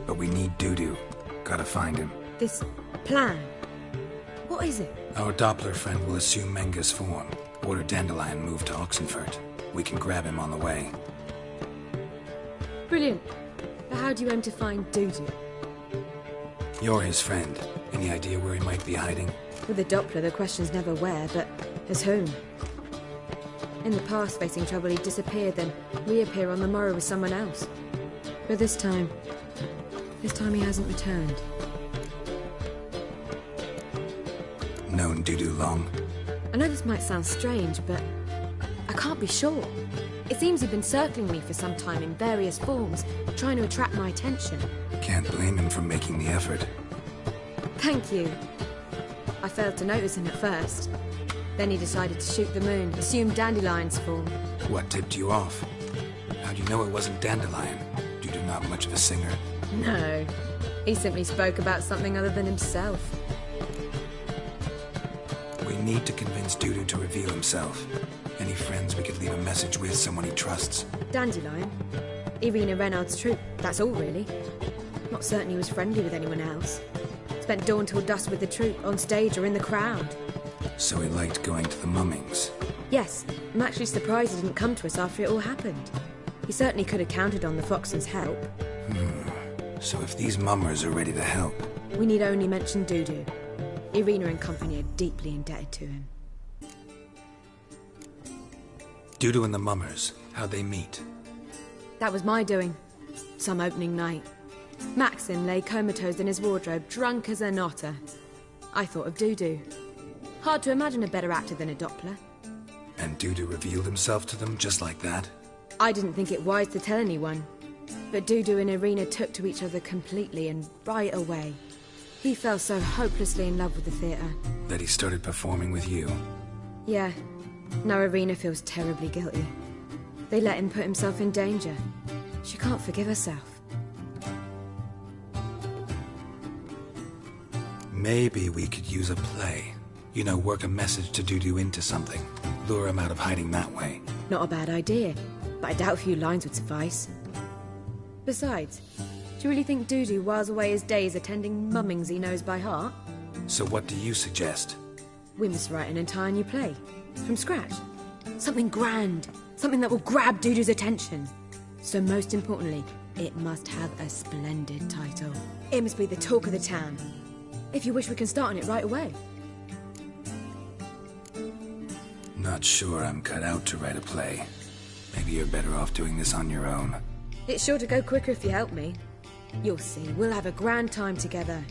but we need Dudu. Gotta find him. This plan? What is it? Our Doppler friend will assume Menga's form. Order Dandelion moved to Oxenfurt. We can grab him on the way. Brilliant. But how do you aim to find Dudu? You're his friend. Any idea where he might be hiding? With the Doppler, the question's never where, but as whom? In the past, facing trouble, he'd disappear, then reappear on the morrow with someone else. But this time he hasn't returned. Known Dudu long? I know this might sound strange, but can't be sure. It seems he'd been circling me for some time in various forms, trying to attract my attention. Can't blame him for making the effort. Thank you. I failed to notice him at first. Then he decided to shoot the moon, assumed Dandelion's form. What tipped you off? How'd you know it wasn't Dandelion? Dudu not much of a singer. No. He simply spoke about something other than himself. We need to convince Dudu to reveal himself. Any friends we could leave a message with, someone he trusts. Dandelion? Irina Renard's troupe, that's all really. Not certain he was friendly with anyone else. Spent dawn till dusk with the troupe, on stage or in the crowd. So he liked going to the mummings. Yes, I'm actually surprised he didn't come to us after it all happened. He certainly could have counted on the Foxen's help. So if these mummers are ready to help... We need only mention Dudu. Irina and company are deeply indebted to him. Dudu and the mummers, how'd they meet? That was my doing. Some opening night. Maxim lay comatose in his wardrobe, drunk as an otter. I thought of Dudu. Hard to imagine a better actor than a Doppler. And Dudu revealed himself to them just like that? I didn't think it wise to tell anyone. But Dudu and Irina took to each other completely and right away. He fell so hopelessly in love with the theatre. That he started performing with you? Yeah. Now Irina feels terribly guilty. They let him put himself in danger. She can't forgive herself. Maybe we could use a play. You know, work a message to Dudu into something. Lure him out of hiding that way. Not a bad idea, but I doubt a few lines would suffice. Besides, do you really think Dudu whiles away his days attending mummings he knows by heart? So what do you suggest? We must write an entire new play. From scratch. Something grand. Something that will grab Dudu's attention. So most importantly, it must have a splendid title. It must be the talk of the town. If you wish, we can start on it right away. Not sure I'm cut out to write a play. Maybe you're better off doing this on your own. It's sure to go quicker if you help me. You'll see, we'll have a grand time together.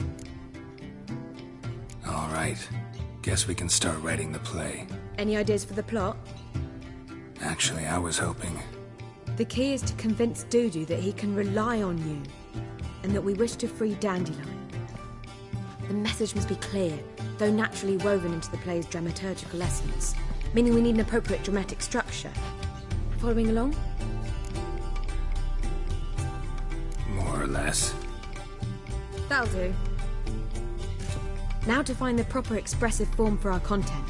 All right. Guess we can start writing the play. Any ideas for the plot? Actually, I was hoping... The key is to convince Dudu that he can rely on you, and that we wish to free Dandelion. The message must be clear, though naturally woven into the play's dramaturgical essence, meaning we need an appropriate dramatic structure. Following along? More or less. That'll do. Now to find the proper expressive form for our content.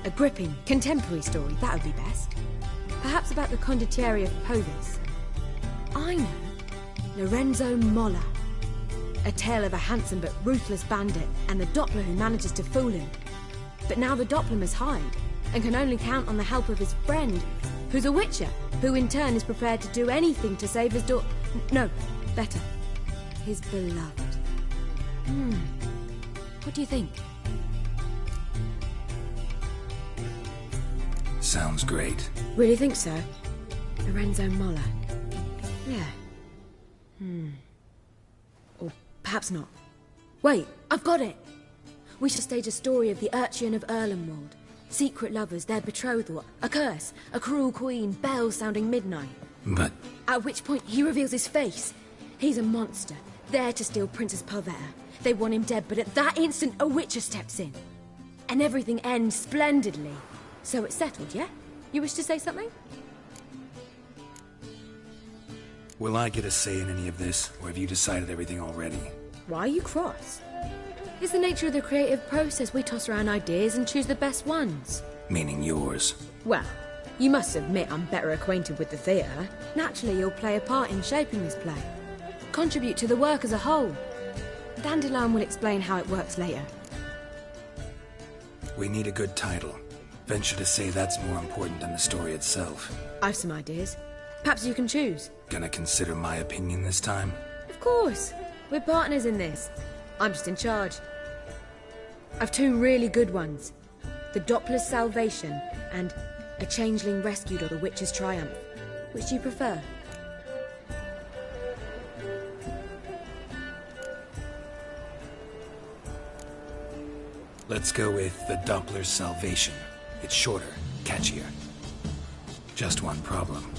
A gripping, contemporary story, that would be best. Perhaps about the condottieri of Povis. I know. Lorenzo Molla. A tale of a handsome but ruthless bandit and the Doppler who manages to fool him. But now the Doppler must hide and can only count on the help of his friend, who's a witcher, who in turn is prepared to do anything to save his no, better, his beloved. What do you think? Sounds great. Really think so? Lorenzo Molla. Yeah. Or perhaps not. Wait, I've got it! We shall stage a story of the Urchin of Erlenwald. Secret lovers, their betrothal, a curse, a cruel queen, bells sounding midnight. But... At which point he reveals his face. He's a monster, there to steal Princess Pavetta. They want him dead, but at that instant a witcher steps in. And everything ends splendidly. So it's settled, yeah? You wish to say something? Will I get a say in any of this, or have you decided everything already? Why are you cross? It's the nature of the creative process. We toss around ideas and choose the best ones. Meaning yours. Well, you must admit I'm better acquainted with the theatre. Naturally, you'll play a part in shaping this play. Contribute to the work as a whole. Dandelion will explain how it works later. We need a good title. Venture to say that's more important than the story itself. I've some ideas. Perhaps you can choose. Gonna consider my opinion this time? Of course. We're partners in this. I'm just in charge. I've two really good ones. The Doppler's Salvation and A Changeling Rescued or the Witch's Triumph. Which do you prefer? Let's go with The Doppler's Salvation. It's shorter, catchier. Just one problem.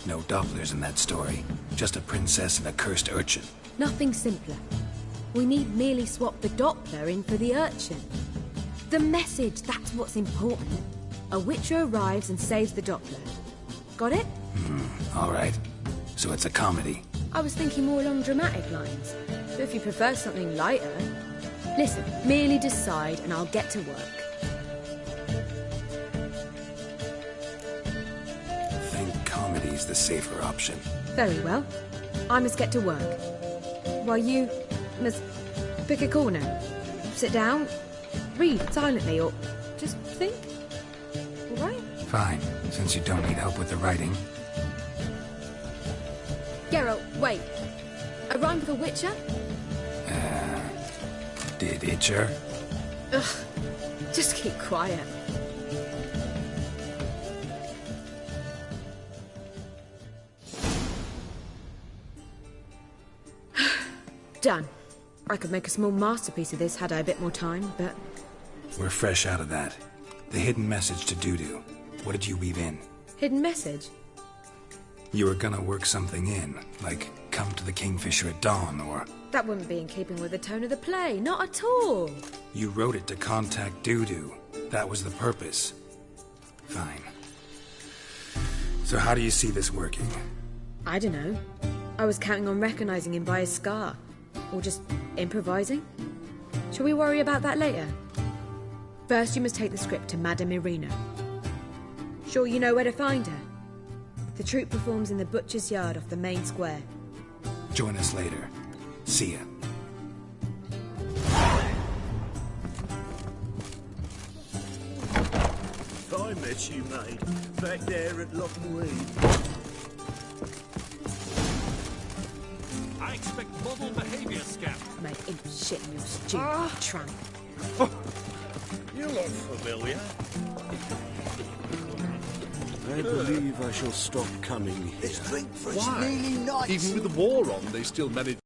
No Dopplers in that story. Just a princess and a cursed urchin. Nothing simpler. We need merely swap the Doppler in for the urchin. The message, that's what's important. A Witcher arrives and saves the Doppler. Got it? All right. So it's a comedy. I was thinking more along dramatic lines. But if you prefer something lighter... Listen, merely decide and I'll get to work. I think comedy's the safer option. Very well. I must get to work. While you must pick a corner. Sit down, read silently, or just think. All right? Fine, since you don't need help with the writing. Geralt, wait. A rhyme for Witcher? Did Itcher? Ugh. Just keep quiet. Done. I could make a small masterpiece of this had I a bit more time, but... We're fresh out of that. The hidden message to Dudu. What did you weave in? Hidden message? You were gonna work something in, like come to the Kingfisher at dawn, or... That wouldn't be in keeping with the tone of the play, not at all. You wrote it to contact Dudu. That was the purpose. Fine. So how do you see this working? I don't know. I was counting on recognizing him by his scar. Or just improvising. Shall we worry about that later? First, you must take the script to Madame Irina. Sure you know where to find her? The troupe performs in the butcher's yard off the main square. Join us later. See ya. I met you, mate, back there at Lockmead. I expect model behavior, Scamp. Mate, imp shit in your stupid trunk. You look familiar. I believe I shall stop coming here. Let's drink for Why? it's nearly night. Even with the war on, they still manage